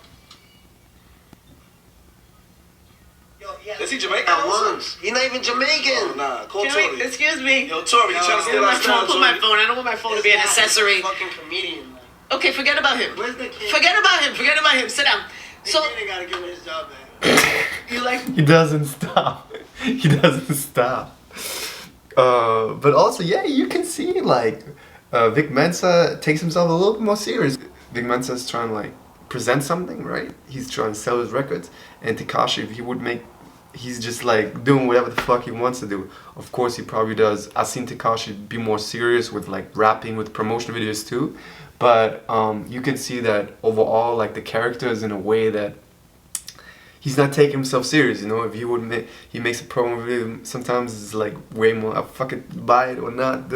Speaker 2: Yo, yeah.
Speaker 5: Is he Jamaican
Speaker 2: At
Speaker 5: also?
Speaker 2: once. He's not even Jamaican.
Speaker 5: Oh, nah. Call
Speaker 3: Can we,
Speaker 5: Tori.
Speaker 3: excuse me.
Speaker 5: Yo, Tori, you
Speaker 2: Yo,
Speaker 5: trying to
Speaker 2: give
Speaker 5: steal
Speaker 2: me
Speaker 5: our
Speaker 2: my
Speaker 5: style,
Speaker 3: Put my
Speaker 5: Tori?
Speaker 3: phone. I don't want my phone to be an
Speaker 2: This guy is a
Speaker 3: accessory.
Speaker 2: fucking comedian. Like.
Speaker 3: Okay, forget about him.
Speaker 2: Where's the kid?
Speaker 3: Forget about him. Sit down. So
Speaker 2: The kid gotta give him his job back.
Speaker 3: you like?
Speaker 1: He doesn't stop. He doesn't stop. But also, yeah, you can see like Vic Mensa takes himself a little bit more serious. Vic Mensa is trying to like present something, right? He's trying to sell his records, and Tekashi, if he would make, he's just like doing whatever the fuck he wants to do. Of course, he probably does. I've seen Tekashi be more serious with like rapping, with promotion videos too. But you can see that overall, like the character is in a way that he's not taking himself serious, you know. If he would make, he makes a promo video, sometimes it's like way more, I'll fucking buy it or not.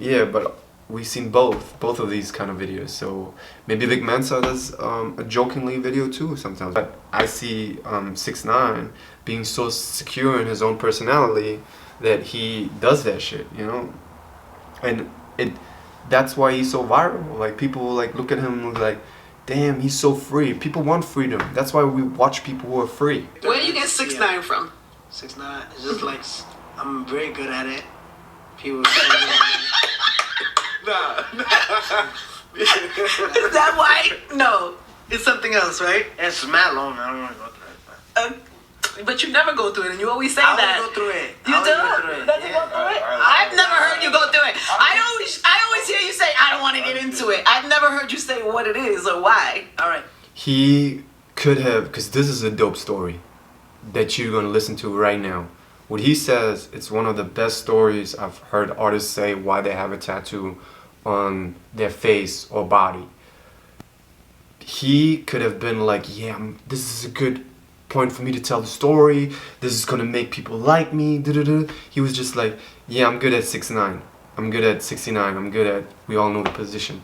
Speaker 1: Yeah, but we've seen both of these kind of videos. So maybe Vic Mensa does a jokingly video too sometimes. But I see 6ix9ine being so secure in his own personality that he does that shit, you know. And that's why he's so viral. Like people like look at him like, damn, he's so free. People want freedom. That's why we watch people who are free.
Speaker 3: Where do you get 6ix9ine from?
Speaker 2: 6ix9ine. It's just like I'm very good at it. People.
Speaker 5: Nah.
Speaker 3: Is that why? No, it's something else, right?
Speaker 2: It's mad long. I don't want to go through it.
Speaker 3: But you never go through it, and you always say
Speaker 2: I
Speaker 3: that.
Speaker 2: always go through it.
Speaker 3: You
Speaker 2: I always
Speaker 3: do?
Speaker 2: go through it.
Speaker 3: Does he go
Speaker 2: Yeah.
Speaker 3: through it?
Speaker 5: Alright.
Speaker 3: I've never heard you go through it. I always hear you say, I don't want to get into it. I've never heard you say what it is or why.
Speaker 2: All right.
Speaker 1: He could have, because this is a dope story that you're going to listen to right now. What he says, it's one of the best stories I've heard artists say why they have a tattoo on their face or body. He could have been like, yeah, this is a good point for me to tell the story. This is going to make people like me. He was just like, yeah, I'm good at 6ix9ine. I'm good at 69. I'm good at, we all know the position.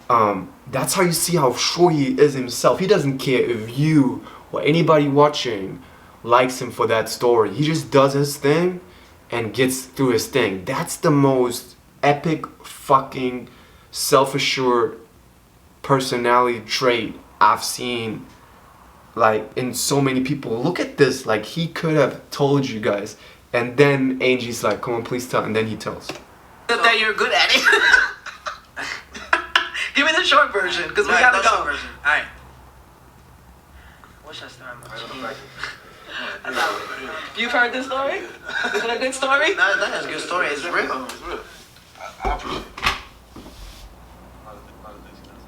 Speaker 1: That's how you see how sure he is himself. He doesn't care if you or anybody watching likes him for that story. He just does his thing and gets through his thing. That's the most epic fucking self-assured personality trait I've seen like in so many people. Look at this. Like he could have told you guys And then Angie's like, come on, please tell. And then he tells.
Speaker 3: That you're good at it. Give me the short version, because we gotta go.
Speaker 2: Version. All right. What should I start with?
Speaker 3: You've heard this story? Is it a good story?
Speaker 2: No, that's a good story. It's real.
Speaker 5: It's real. I appreciate it.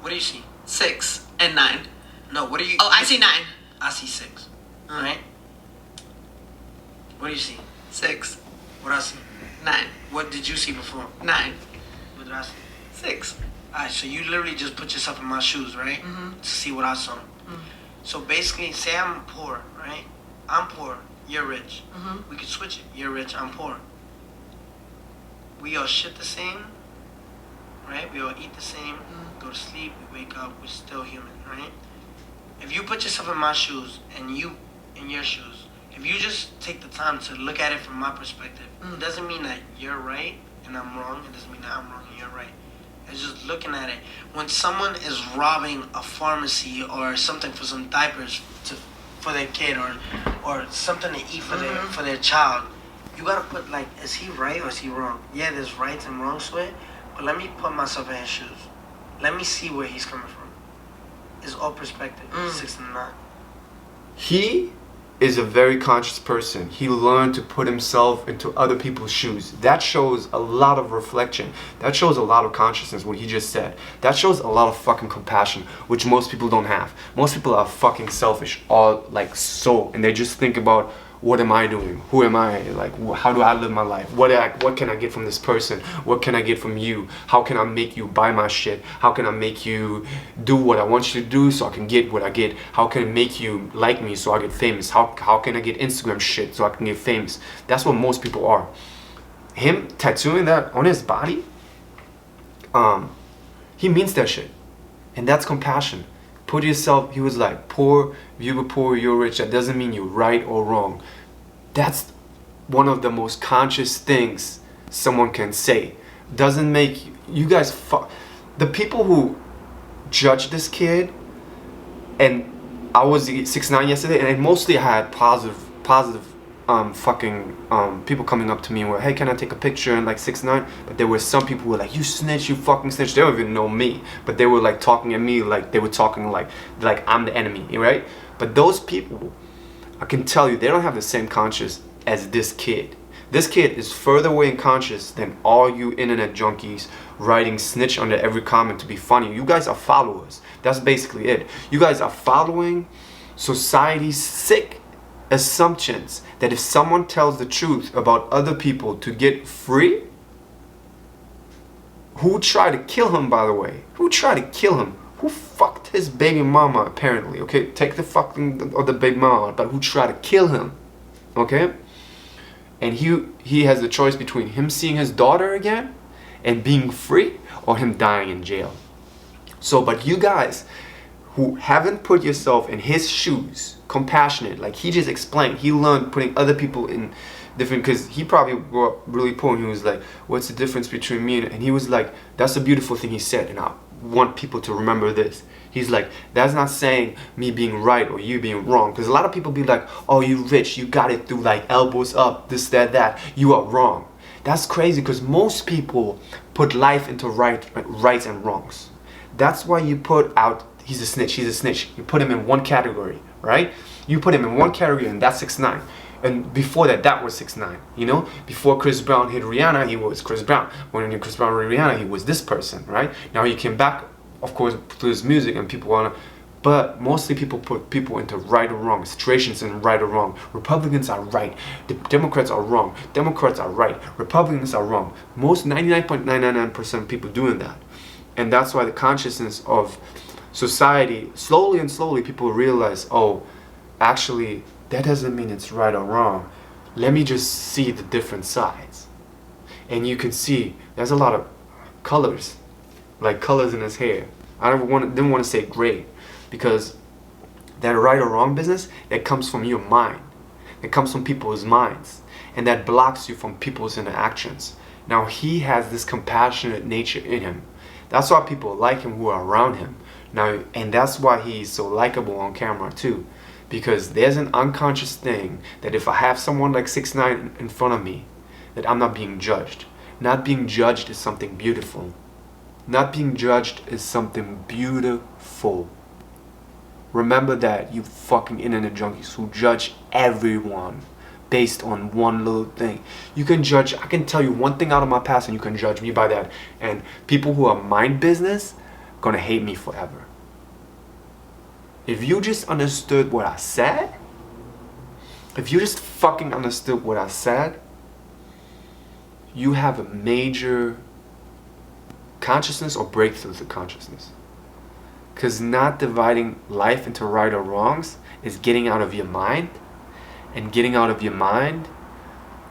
Speaker 2: What do you see?
Speaker 3: 6 and 9.
Speaker 2: No, what do you...
Speaker 3: Oh, I see 9.
Speaker 2: I see 6. All right. What do you see?
Speaker 3: 6,
Speaker 2: What I see?
Speaker 3: 9,
Speaker 2: What did you see before?
Speaker 3: 9,
Speaker 2: What did I see?
Speaker 3: 6.
Speaker 2: Alright, so you literally just put yourself in my shoes, right? To see what I saw. So basically, say I'm poor, right? I'm poor, you're rich. We could switch it. You're rich, I'm poor. We all shit the same, right? We all eat the same, go to sleep, we wake up, we're still human, right? If you put yourself in my shoes and you in your shoes, if you just take the time to look at it from my perspective, it doesn't mean that you're right and I'm wrong. It doesn't mean that I'm wrong and you're right. It's just looking at it. When someone is robbing a pharmacy or something for some diapers for their kid or something to eat for their child, you gotta put like, is he right or is he wrong? Yeah, there's rights and wrongs to it, but let me put myself in his shoes. Let me see where he's coming from. It's all perspective. 6 and 9.
Speaker 1: He is a very conscious person. He learned to put himself into other people's shoes. That shows a lot of reflection. That shows a lot of consciousness, what he just said. That shows a lot of fucking compassion, which most people don't have. Most people are fucking selfish, all like so, and they just think about, what am I doing? Who am I? Like, how do I live my life? What can I get from this person? What can I get from you? How can I make you buy my shit? How can I make you do what I want you to do so I can get what I get? How can I make you like me so I get famous? How can I get Instagram shit so I can get famous? That's what most people are. Him tattooing that on his body, he means that shit. And that's compassion. Put yourself, he was like, poor, you were poor, you're rich. That doesn't mean you're right or wrong. That's one of the most conscious things someone can say. Doesn't make you guys the people who judge this kid, and I was 6ix9ine yesterday, and mostly I had positive people coming up to me and were, hey, can I take a picture, and like 6ix9ine, but there were some people who were like, you snitch, you fucking snitch. They don't even know me, but they were like talking at me like they were talking like I'm the enemy, right? But those people, I can tell you, they don't have the same conscience as this kid. This kid is further away in conscious than all you internet junkies writing snitch under every comment to be funny. You guys are followers. That's basically it. You guys are following society's sick assumptions that if someone tells the truth about other people to get free, who tried to kill him, by the way? Who tried to kill him? Who fucked his baby mama, apparently, okay? Take the fucking, or the baby mama, but who tried to kill him, okay? And he has the choice between him seeing his daughter again and being free, or him dying in jail. So, but you guys who haven't put yourself in his shoes, compassionate, like he just explained, he learned putting other people in different, because he probably grew up really poor, and he was like, what's the difference between me and he was like, that's a beautiful thing he said, and I want people to remember this. He's like, that's not saying me being right or you being wrong, because a lot of people be like, oh, you rich, you got it through like elbows up, this, that, you are wrong. That's crazy, because most people put life into rights and wrongs. That's why you put out, he's a snitch. You put him in one category, right? You put him in one category, and that's 6ix9ine. And before that was 6ix9ine, you know? Before Chris Brown hit Rihanna, he was Chris Brown. When Chris Brown hit Rihanna, he was this person, right? Now he came back, of course, through his music, and people wanna, but mostly people put people into right or wrong, situations in right or wrong. Republicans are right, the Democrats are wrong, Democrats are right, Republicans are wrong. Most 99.999% of people doing that. And that's why the consciousness of society, slowly and slowly people realize, oh, actually, that doesn't mean it's right or wrong. Let me just see the different sides. And you can see there's a lot of colors, like colors in his hair. I didn't want to say gray, because that right or wrong business, it comes from your mind. It comes from people's minds. And that blocks you from people's interactions. Now he has this compassionate nature in him. That's why people like him who are around him. Now, and that's why he's so likable on camera too. Because there's an unconscious thing that if I have someone like 6ix9ine in front of me, that I'm not being judged. Not being judged is something beautiful. Not being judged is something beautiful. Remember that, you fucking internet junkies who judge everyone based on one little thing. You can judge, I can tell you one thing out of my past and you can judge me by that. And people who are mind business gonna hate me forever. If you just understood what I said, if you just fucking understood what I said, you have a major consciousness or breakthrough to consciousness. Because not dividing life into right or wrongs is getting out of your mind. And getting out of your mind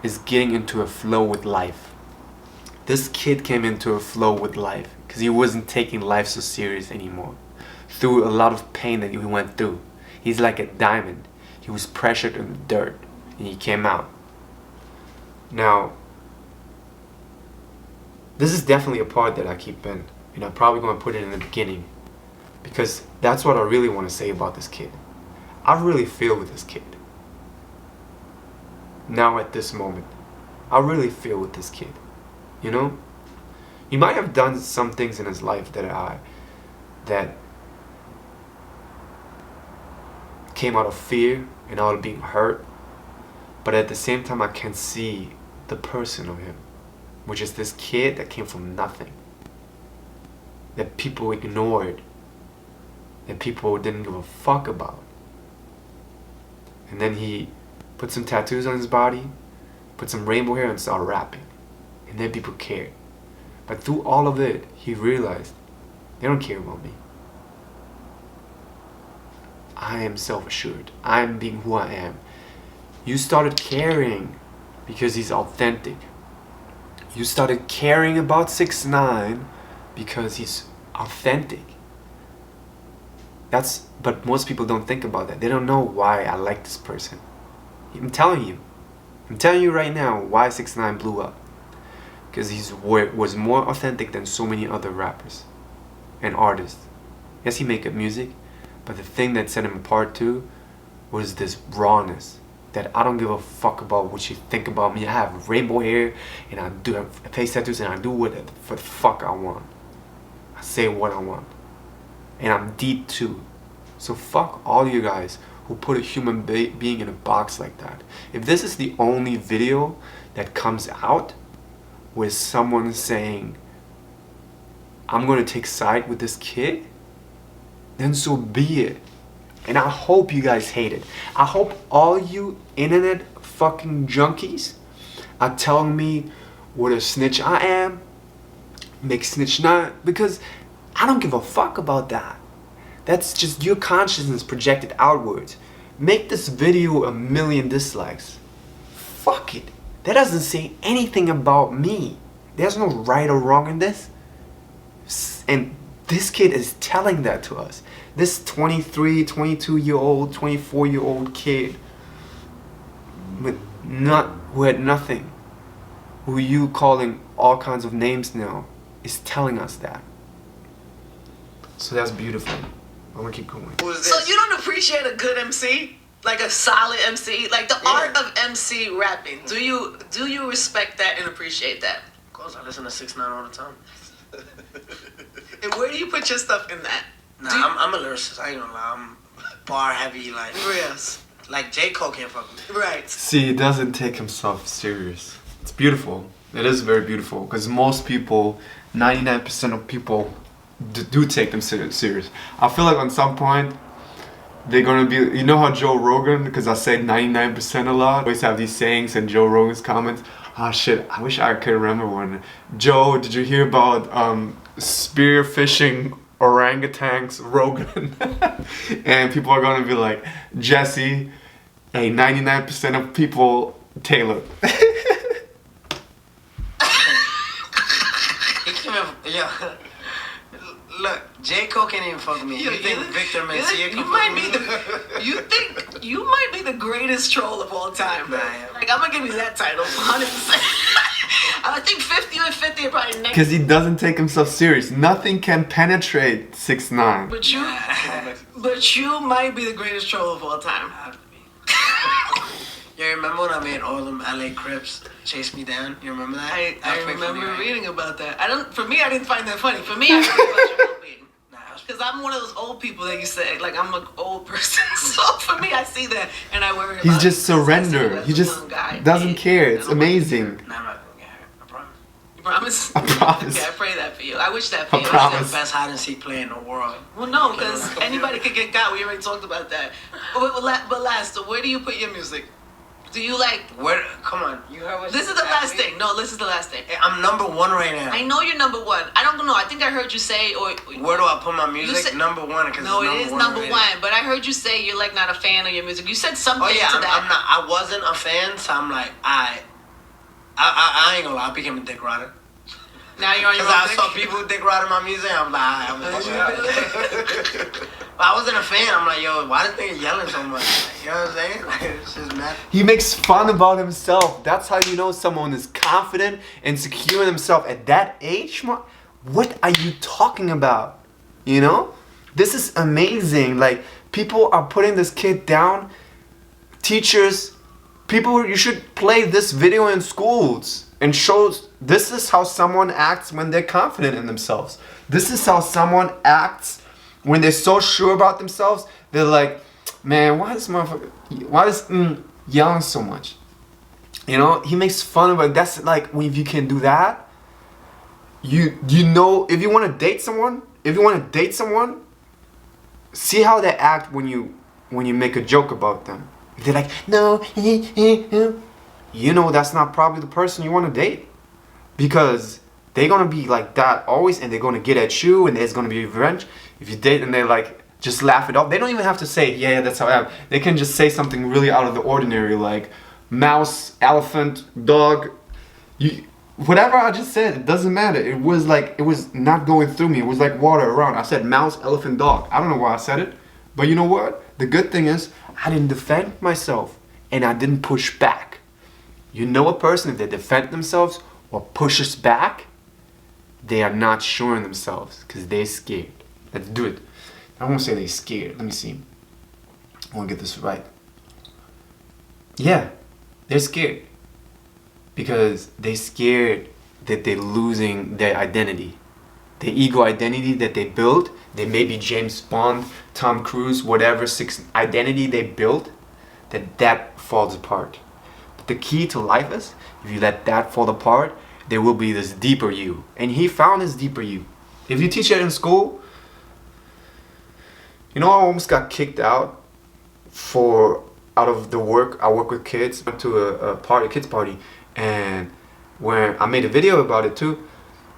Speaker 1: is getting into a flow with life. This kid came into a flow with life because he wasn't taking life so serious anymore. Through a lot of pain that he went through. He's like a diamond. He was pressured in the dirt and he came out. Now, this is definitely a part that I keep in, and I'm probably going to put it in the beginning because that's what I really want to say about this kid. I really feel with this kid. Now at this moment, I really feel with this kid. You know, he might have done some things in his life that came out of fear and out of being hurt, but at the same time I can see the person of him, which is this kid that came from nothing, that people ignored, that people didn't give a fuck about. And then he put some tattoos on his body, put some rainbow hair and started rapping. And then people cared. But through all of it, he realized, they don't care about me. I am self-assured. I am being who I am. You started caring because he's authentic. You started caring about 6ix9ine because he's authentic. But most people don't think about that. They don't know why I like this person. I'm telling you right now why 6ix9ine blew up. Because he was more authentic than so many other rappers and artists. Yes, he make good music, but the thing that set him apart too was this rawness. That I don't give a fuck about what you think about me. I have rainbow hair and I do have face tattoos and I do whatever the fuck I want. I say what I want. And I'm deep too. So fuck all you guys who put a human being in a box like that. If this is the only video that comes out with someone saying, I'm gonna take side with this kid, then so be it. And I hope you guys hate it. I hope all you internet fucking junkies are telling me what a snitch I am, make snitch not, because I don't give a fuck about that. That's just your consciousness projected outwards. Make this video 1 million dislikes. Fuck it. That doesn't say anything about me. There's no right or wrong in this. And this kid is telling that to us. This 23, 22-year-old, 24-year-old kid who had nothing, who you calling all kinds of names now, is telling us that. So that's beautiful. I'm gonna keep going.
Speaker 3: So you don't appreciate a good MC? Like a solid MC? Like the art of MC rapping. Do you respect that and appreciate that?
Speaker 2: Of course, I listen to 6ix9ine all the time.
Speaker 3: And where do you put your stuff in that?
Speaker 2: Nah, I'm a lyricist. I ain't gonna lie. I'm bar heavy, like.
Speaker 3: Yes.
Speaker 2: Like J. Cole can't fuck with me.
Speaker 3: Right.
Speaker 1: See, he doesn't take himself serious. It's beautiful. It is very beautiful because most people, 99% of people, do take them serious. I feel like on some point they're gonna be, you know how Joe Rogan, because I say 99% a lot, always have these sayings in Joe Rogan's comments. Ah shit, I wish I could remember one. Joe, did you hear about spearfishing orangutans, Rogan? And people are gonna be like, Jesse, hey, 99% of people, Taylor.
Speaker 2: Yeah. Look, J. Cole can't even fuck with me. You think Victor Mencia can fuck with me?
Speaker 3: You might be the greatest troll of all time.
Speaker 2: Nah,
Speaker 3: Like, I'm gonna give you that title, 100%. I think 50 and 50 are probably next.
Speaker 1: Because he doesn't take himself serious. Nothing can penetrate 6ix9ine.
Speaker 3: But you might be the greatest troll of all time.
Speaker 2: I have to be. You remember when I made all them LA Crips chase me down? You remember that?
Speaker 3: I
Speaker 2: That was pretty
Speaker 3: remember
Speaker 2: funny, right?
Speaker 3: reading about that. For me, I didn't find that funny. For me, I heard about your well-being.
Speaker 2: Nah, that was
Speaker 3: Because I'm one of those old people that you said, like, I'm an old person. So for me, I see that and I worry about
Speaker 1: He's
Speaker 3: it
Speaker 1: just
Speaker 3: because I see you
Speaker 1: surrender.
Speaker 3: as
Speaker 1: He
Speaker 3: a
Speaker 1: just
Speaker 3: young guy.
Speaker 1: doesn't care. It's
Speaker 3: I don't like
Speaker 1: amazing.
Speaker 2: Nah, I'm not gonna get hurt. I promise.
Speaker 3: You promise?
Speaker 1: I promise.
Speaker 3: Okay, I pray that for you. I wish that for
Speaker 1: I
Speaker 3: you.
Speaker 1: promise.
Speaker 2: He's the best hide and seek player in the world.
Speaker 3: Well, no, because anybody could get got. We already talked about that. But last, so where do you put your music? Do you like?
Speaker 2: Where? Come on. You heard what
Speaker 3: This
Speaker 2: she
Speaker 3: is the
Speaker 2: asked
Speaker 3: last
Speaker 2: me?
Speaker 3: thing. No, this is the last thing.
Speaker 2: Hey, I'm number one right now.
Speaker 3: I know you're number one. I don't know. I think I heard you say, or
Speaker 2: Where do I put my music?
Speaker 3: said-
Speaker 2: Number one. Cause
Speaker 3: no,
Speaker 2: it's
Speaker 3: it is number
Speaker 2: already.
Speaker 3: one. But I heard you say you're like not a fan of your music. You said something
Speaker 2: Oh yeah,
Speaker 3: to
Speaker 2: I'm
Speaker 3: that.
Speaker 2: not. I wasn't a fan, so I'm like, I ain't gonna lie. I became a dick rider.
Speaker 3: Now you're on your
Speaker 2: Cause
Speaker 3: own
Speaker 2: I
Speaker 3: thing?
Speaker 2: saw people dick riding my music. I'm like, I'm gonna fuck it up. But I wasn't a fan. I'm like, yo, why this nigga yelling so much? Like, you know what I'm saying? Like, it's just mad.
Speaker 1: He makes fun about himself. That's how you know someone is confident and secure in himself at that age. What are you talking about? You know? This is amazing. Like, people are putting this kid down. Teachers, people, you should play this video in schools and shows this is how someone acts when they're confident in themselves. This is how someone acts when they're so sure about themselves. They're like, man, why is yelling so much? You know, he makes fun of it. That's like, when if you can do that, you know, if you want to date someone, see how they act when you make a joke about them. If they're like, no, you know that's not probably the person you want to date, because they're gonna be like that always, and they're gonna get at you, and there's gonna be revenge. If you date and they like just laugh it off, they don't even have to say, yeah, that's how I am. They can just say something really out of the ordinary, like mouse, elephant, dog, whatever I just said. It doesn't matter. It was not going through me. It was like water around. I said mouse, elephant, dog. I don't know why I said it, but you know what? The good thing is I didn't defend myself and I didn't push back. You know a person, if they defend themselves or pushes back, they are not sure in themselves because they're scared. Let's do it. I won't say they're scared. Let me see. I want to get this right. Yeah, they're scared because they're scared that they're losing their identity. The ego identity that they built, they may be James Bond, Tom Cruise, whatever identity they built, that falls apart. But the key to life is, if you let that fall apart, there will be this deeper you. And he found his deeper you. If you teach it in school, you know, I almost got kicked out of the work. I work with kids. I went to a kids party, and where I made a video about it too.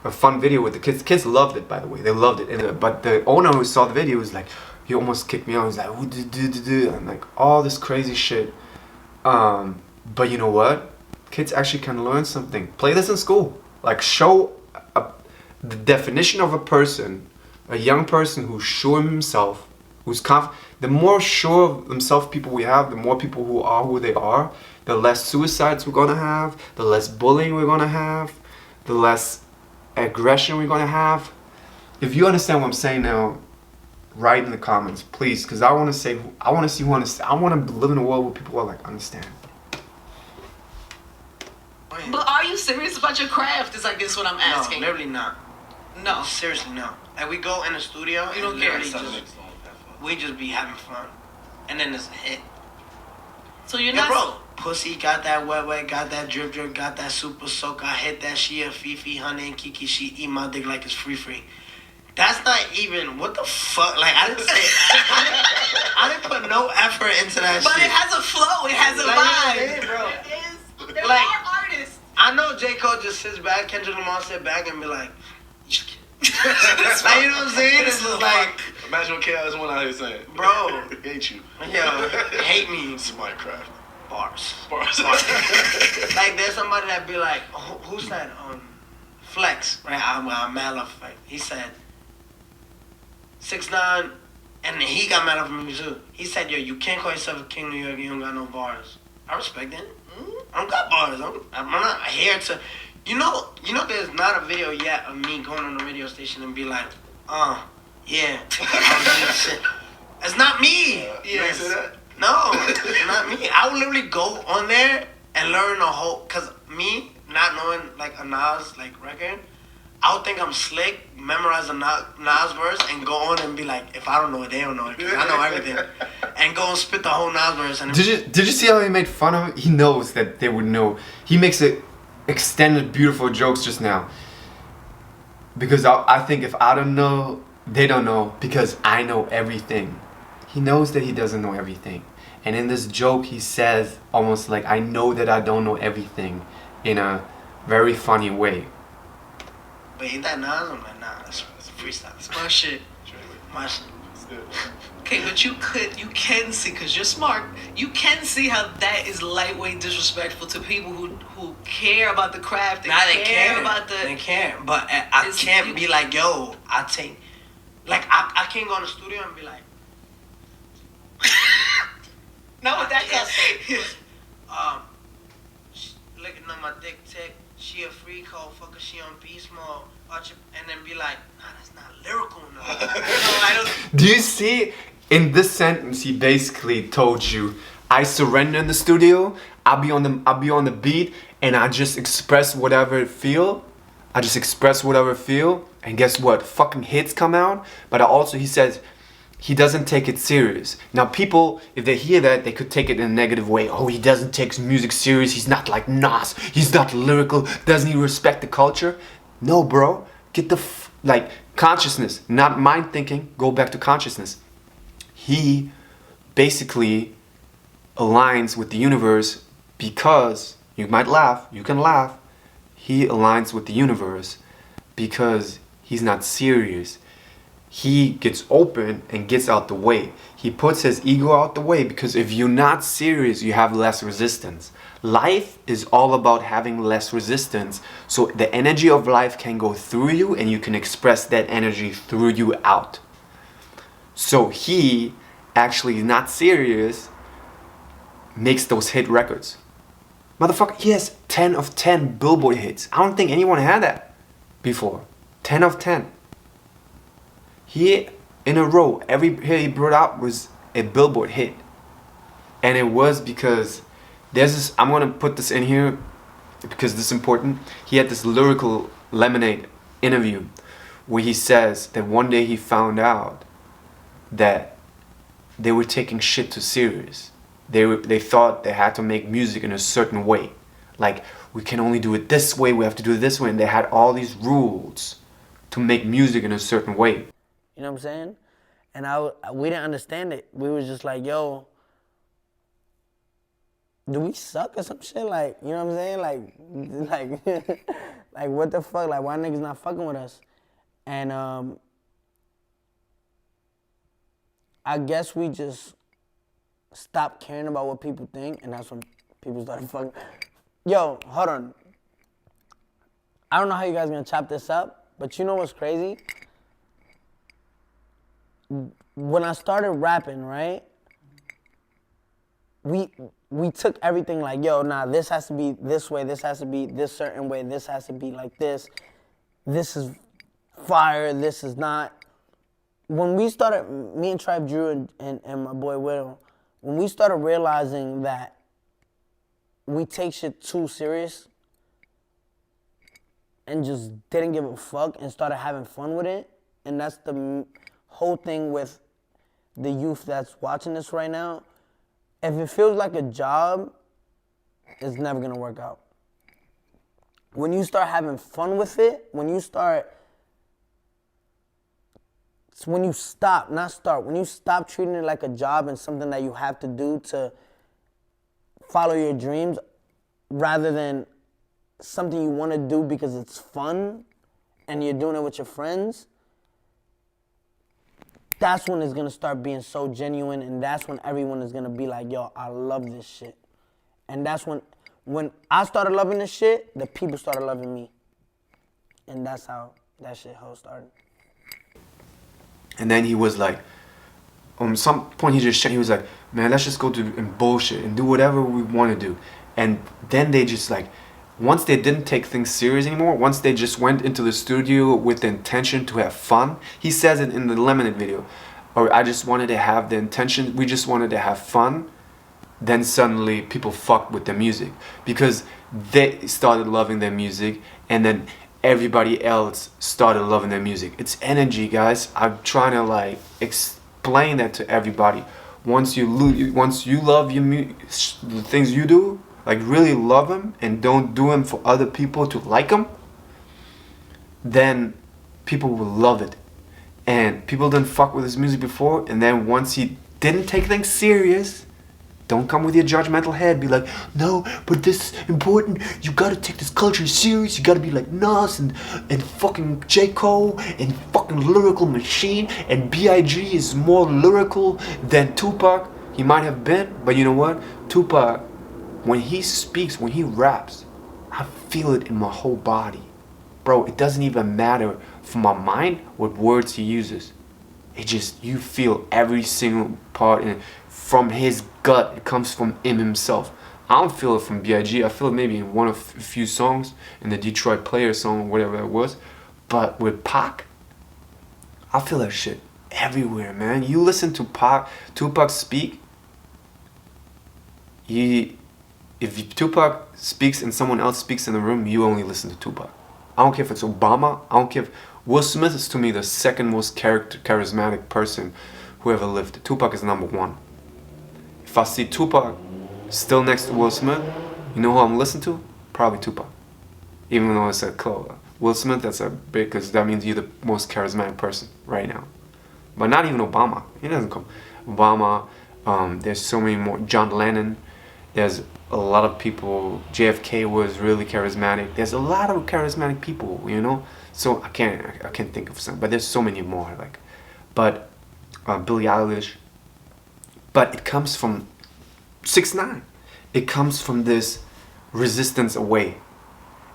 Speaker 1: A fun video with the kids. Kids loved it, by the way. They loved it. But the owner who saw the video was like, he almost kicked me out. He was like, and like all this crazy shit. But you know what? Kids actually can learn something. Play this in school. Like, show the definition of a person, a young person who's sure of himself, who's confident. The more sure of themselves people we have, the more people who are who they are, the less suicides we're gonna have, the less bullying we're gonna have, the less aggression we're gonna have. If you understand what I'm saying now, write in the comments, please, because I want to see who understands. I want to live in a world where people are like, understand.
Speaker 3: But are you serious about your craft? Is I guess what I'm asking.
Speaker 2: No, literally not.
Speaker 3: No.
Speaker 2: Seriously, no. Like, we go in the studio,
Speaker 3: You don't
Speaker 2: and
Speaker 3: care.
Speaker 2: literally we just be having fun, and then it's a hit.
Speaker 3: So you're
Speaker 2: Yeah,
Speaker 3: not.
Speaker 2: bro. Pussy got that wet, got that drip, got that super soak. I hit that she a Fifi, honey, and Kiki. She eat my dick like it's free. That's not even, what the fuck? Like, I didn't say, I didn't put no effort into that
Speaker 3: But
Speaker 2: shit.
Speaker 3: it has a flow. It has a
Speaker 2: Like,
Speaker 3: vibe.
Speaker 2: it is, bro.
Speaker 3: It is. There
Speaker 2: Like-
Speaker 3: are artists.
Speaker 2: I know J. Cole just sits back, Kendrick Lamar sit back and be like, like, you know what I'm saying? It's just like,
Speaker 5: Imagine what KRS One out here saying.
Speaker 2: Bro.
Speaker 5: Hate you.
Speaker 2: yo, hate me.
Speaker 5: It's Minecraft.
Speaker 2: Bars.
Speaker 5: Bars.
Speaker 2: Like, there's somebody that be like, who said, Flex, right? I'm mad love Flex. He said, 6ix9ine, and he got mad off me too. He said, yo, you can't call yourself a king of New York, you don't got no bars. I respect it. I don't got bars. I'm not here to, You know, there's not a video yet of me going on the radio station and be like, yeah, I'm doing shit. It's not me.
Speaker 5: You ain't say that?
Speaker 2: No, it's not me. I would literally go on there and learn a whole, cause me not knowing like a Nas like record, I would think I'm slick, memorize a Nas verse, and go on and be like, if I don't know it, they don't know it, cause I know everything, and go and spit the whole Nas verse. And
Speaker 1: Did you see how he made fun of it? He knows that they would know. He makes it extended beautiful jokes just now. Because I think if I don't know, they don't know, because I know everything. He knows that he doesn't know everything. And in this joke, he says almost like, I know that I don't know everything, in a very funny way.
Speaker 2: But ain't that Nas? I'm like, nah, that's freestyle. It's my shit. My shit.
Speaker 3: Okay, but you can see, because you're smart, you can see how that is lightweight disrespectful to people who care about the craft.
Speaker 2: They care
Speaker 3: about the...
Speaker 2: They care. But I can't be like, yo, I take... Like, I can't go in the studio and be like...
Speaker 3: Not with that
Speaker 2: guy. Looking at my dick tick, she a freak hoe, fucker, she on beast mode, and then be like, nah, that's not lyrical enough. No, I don't.
Speaker 1: Do you see, in this sentence, he basically told you, I surrender in the studio, I'll be on the beat, and I just express whatever I feel. And guess what? Fucking hits come out. But he says, he doesn't take it serious. Now people, if they hear that, they could take it in a negative way. Oh, he doesn't take music serious. He's not like Nas. He's not lyrical. Doesn't he respect the culture? No, bro. Get the consciousness, not mind thinking. Go back to consciousness. He basically aligns with the universe because, you might laugh, you can laugh. He aligns with the universe because he's not serious. He gets open and gets out the way. He puts his ego out the way, because if you're not serious, you have less resistance. Life is all about having less resistance, so the energy of life can go through you and you can express that energy through you out. So he actually is not serious, makes those hit records. Motherfucker, he has 10 of 10 Billboard hits. I don't think anyone had that before. 10 of 10. He, in a row, every hit he brought out was a Billboard hit. And it was because there's this, I'm gonna put this in here because this is important. He had this Lyrical Lemonade interview where he says that one day he found out that they were taking shit too serious. They thought they had to make music in a certain way. Like, we can only do it this way, we have to do it this way. And they had all these rules to make music in a certain way.
Speaker 4: You know what I'm saying? And we didn't understand it. We was just like, yo, do we suck or some shit? Like, you know what I'm saying? Like what the fuck? Like, why niggas not fucking with us? And I guess we just stopped caring about what people think, and that's when people started fucking. Yo, hold on. I don't know how you guys are gonna chop this up, but you know what's crazy? When I started rapping, right, we took everything like, yo, nah, this has to be this way, this has to be this certain way, this has to be like this is fire, this is not. When we started, me and Tribe Drew and my boy Will, when we started realizing that we take shit too serious and just didn't give a fuck and started having fun with it, and that's the whole thing with the youth that's watching this right now. If it feels like a job, it's never gonna work out. When you start having fun with it, when you stop treating it like a job and something that you have to do to follow your dreams, rather than something you want to do because it's fun and you're doing it with your friends, that's when it's going to start being so genuine, and that's when everyone is going to be like, yo, I love this shit. And that's when I started loving this shit, the people started loving me. And that's how that shit whole started.
Speaker 1: And then he was like, some point he was like, man, let's just go and bullshit and do whatever we want to do. And then they just like, once they didn't take things serious anymore, once they just went into the studio with the intention to have fun, he says it in the Lemonade video, or I just wanted to have the intention, we just wanted to have fun, then suddenly people fucked with the music because they started loving their music, and then everybody else started loving their music. It's energy, guys. I'm trying to like explain that to everybody. Once you love the things you do, like really love them and don't do them for other people to like them, then people will love it. And people didn't fuck with his music before, and then once he didn't take things serious, don't come with your judgmental head, be like, no, but this is important, you gotta take this culture serious, you gotta be like Nas and fucking J. Cole and fucking Lyrical Machine, and B.I.G. is more lyrical than Tupac. He might have been, but you know what? Tupac, when he speaks, when he raps, I feel it in my whole body. Bro, it doesn't even matter for my mind what words he uses. It just, you feel every single part in it. From his gut, it comes from him himself. I don't feel it from B.I.G. I feel it maybe in one of a few songs, in the Detroit Player song, or whatever it was. But with Pac, I feel that shit everywhere, man. You listen to Tupac speak, if Tupac speaks and someone else speaks in the room, you only listen to Tupac. I don't care if it's Obama, I don't care if Will Smith is to me the second most charismatic person who ever lived. Tupac is number one. If I see Tupac still next to Will Smith, you know who I'm listening to? Probably Tupac. Even though it's a close. Will Smith, that's a big, because that means you're the most charismatic person right now. But not even Obama. He doesn't come. Obama, there's so many more. John Lennon, there's a lot of people. JFK was really charismatic. There's a lot of charismatic people, you know? So I can't think of some, but there's so many more. Like, but Billie Eilish. But it comes from 6ix9ine. It comes from this resistance away.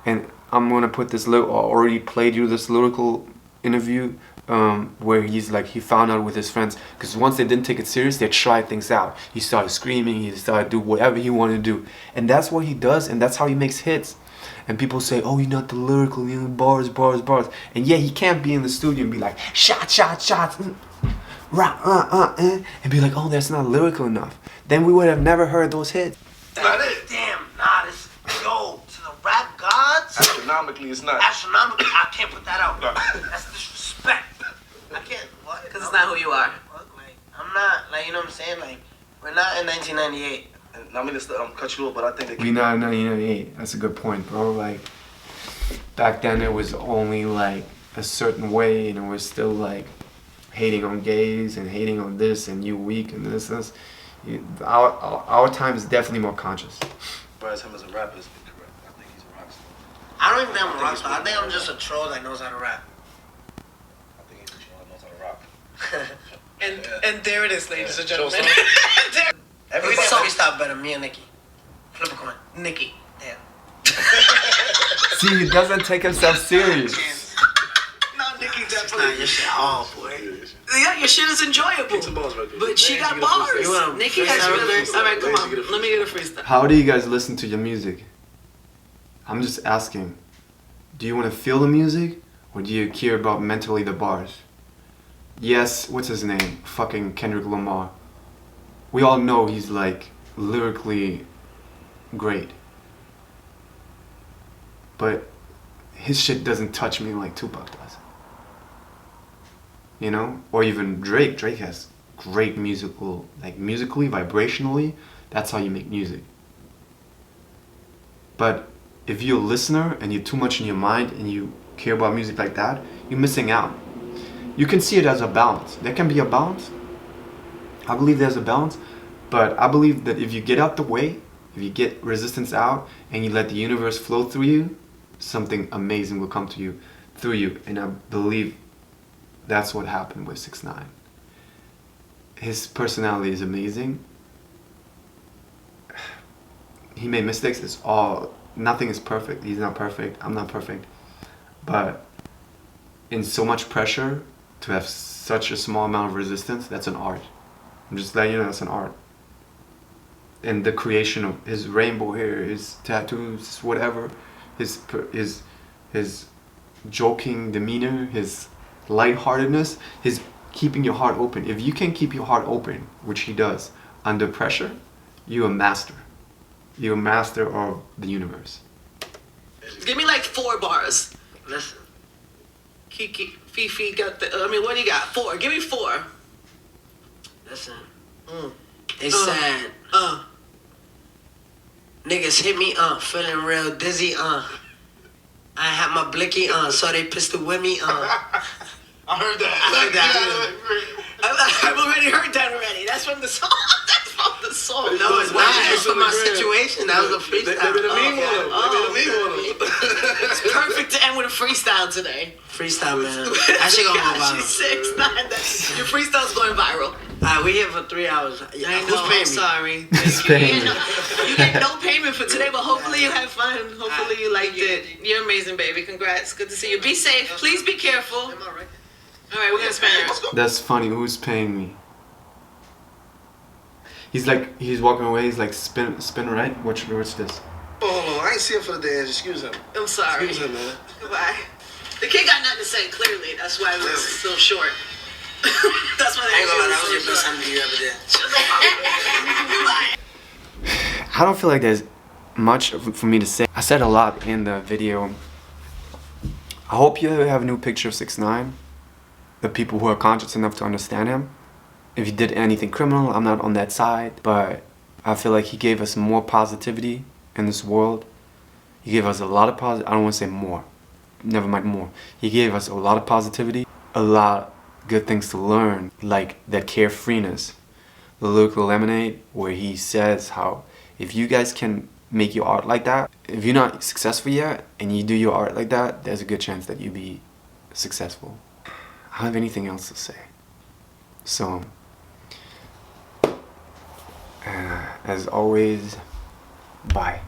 Speaker 1: And I'm gonna put this I already played you this lyrical interview where he's like, he found out with his friends, because once they didn't take it serious, they tried things out. He started screaming, he started to do whatever he wanted to do. And that's what he does, and that's how he makes hits. And people say, oh, you're not the lyrical, you know, bars. And yeah, he can't be in the studio and be like, shots, and be like, oh, that's not lyrical enough. Then we would have never heard those hits.
Speaker 2: Damn, nah, this, yo, to the rap gods?
Speaker 5: Astronomically, it's not.
Speaker 2: Astronomically, I can't put that out. That's disrespect. I can't, what?
Speaker 3: Because it's not who you are.
Speaker 2: What? Like, I'm not, like, you know what I'm saying? Like, we're not in 1998.
Speaker 5: And I mean, it's cut you off, but I think
Speaker 1: We not in 1998. That's a good point, bro. Like, back then it was only like a certain way, and it was still like hating on gays and hating on this and you weak and this. Our time is definitely more conscious.
Speaker 5: Whereas him as a rapper is incorrect. I think he's a rock star.
Speaker 2: I don't even think I'm a rock star. I think I'm just a troll that knows how to rap.
Speaker 5: I think he's a troll that knows how to rock.
Speaker 3: And there it is, ladies and
Speaker 5: Show
Speaker 3: gentlemen.
Speaker 2: Everybody freestyle better, me and Nikki. Flip a coin.
Speaker 3: Nikki.
Speaker 2: Damn.
Speaker 1: See, he doesn't take himself serious.
Speaker 3: No, Nikki
Speaker 2: It's not your shit. Oh, boy.
Speaker 3: Yeah, your shit is enjoyable.
Speaker 5: Kick some balls right there.
Speaker 3: But she got
Speaker 5: You get a freestyle.
Speaker 2: You
Speaker 3: bars.
Speaker 2: wanna
Speaker 3: Nikki has
Speaker 2: freestyle?
Speaker 3: rhythms. All right, come
Speaker 5: Let
Speaker 3: on.
Speaker 5: me get a
Speaker 3: Let me get a freestyle.
Speaker 1: How do you guys listen to your music? I'm just asking. Do you want to feel the music, or do you care about mentally the bars? Yes, what's his name? Fucking Kendrick Lamar. We all know he's like lyrically great. But his shit doesn't touch me like Tupac does. You know? Or even Drake. Drake has great musical, like musically, vibrationally, that's how you make music. But if you're a listener and you're too much in your mind and you care about music like that, you're missing out. You can see it as a balance. There can be a balance. I believe there's a balance, but I believe that if you get out the way, if you get resistance out and you let the universe flow through you, something amazing will come to you through you. And I believe that's what happened with 6ix9ine. His personality is amazing. He made mistakes. Nothing is perfect. He's not perfect. I'm not perfect. But in so much pressure to have such a small amount of resistance, that's an art. I'm just letting you know that's an art. And the creation of his rainbow hair, his tattoos, whatever, his joking demeanor, his lightheartedness, his keeping your heart open. If you can keep your heart open, which he does, under pressure, you're a master. You're a master of the universe.
Speaker 3: Give me like 4 bars.
Speaker 2: Listen.
Speaker 3: Kiki, Fifi got the. What do you got? 4. Give me 4.
Speaker 2: Listen. They said, niggas hit me, feeling real dizzy, I had my blicky, so they pistol with me,
Speaker 5: I heard that.
Speaker 3: I've already heard that already. That's from the song. That's from the song.
Speaker 2: No, it's not. It's from my situation. That was a freestyle.
Speaker 5: They made a meme on him.
Speaker 3: It's perfect to end with a freestyle today.
Speaker 2: Freestyle, man. That shit gonna go viral.
Speaker 3: She's 6ix9ine. Your freestyle's going viral.
Speaker 2: Alright, we here for 3 hours.
Speaker 3: I know,
Speaker 2: Who's paying
Speaker 3: I'm
Speaker 2: me?
Speaker 3: sorry.
Speaker 1: Who's paying me?
Speaker 3: You get no payment for today, but hopefully you had fun. Hopefully you liked it. You're amazing, baby. Congrats. Good to see you. Be safe. Please be careful. All right, we're gonna spend it.
Speaker 1: That's funny. Who's paying me? He's walking away. He's like, spin right. Watch this.
Speaker 5: Oh, I ain't see him for the dance. Excuse him.
Speaker 3: I'm sorry.
Speaker 5: Excuse him, man.
Speaker 3: Goodbye. The kid got nothing to say, clearly. That's why it was so short. That's why
Speaker 2: I ain't gonna lie, that was your
Speaker 3: so
Speaker 2: best
Speaker 3: short.
Speaker 2: time you ever did.
Speaker 3: Goodbye.
Speaker 1: I don't feel like there's much for me to say. I said a lot in the video. I hope you have a new picture of 6ix9ine. The people who are conscious enough to understand him. If he did anything criminal, I'm not on that side. But I feel like he gave us more positivity in this world. He gave us a lot of positive. I don't want to say more. Never mind more. He gave us a lot of positivity. A lot of good things to learn. Like that carefreeness. The Lyrical Lemonade, where he says how if you guys can make your art like that, if you're not successful yet and you do your art like that, there's a good chance that you'll be successful. I don't have anything else to say. So, as always, bye.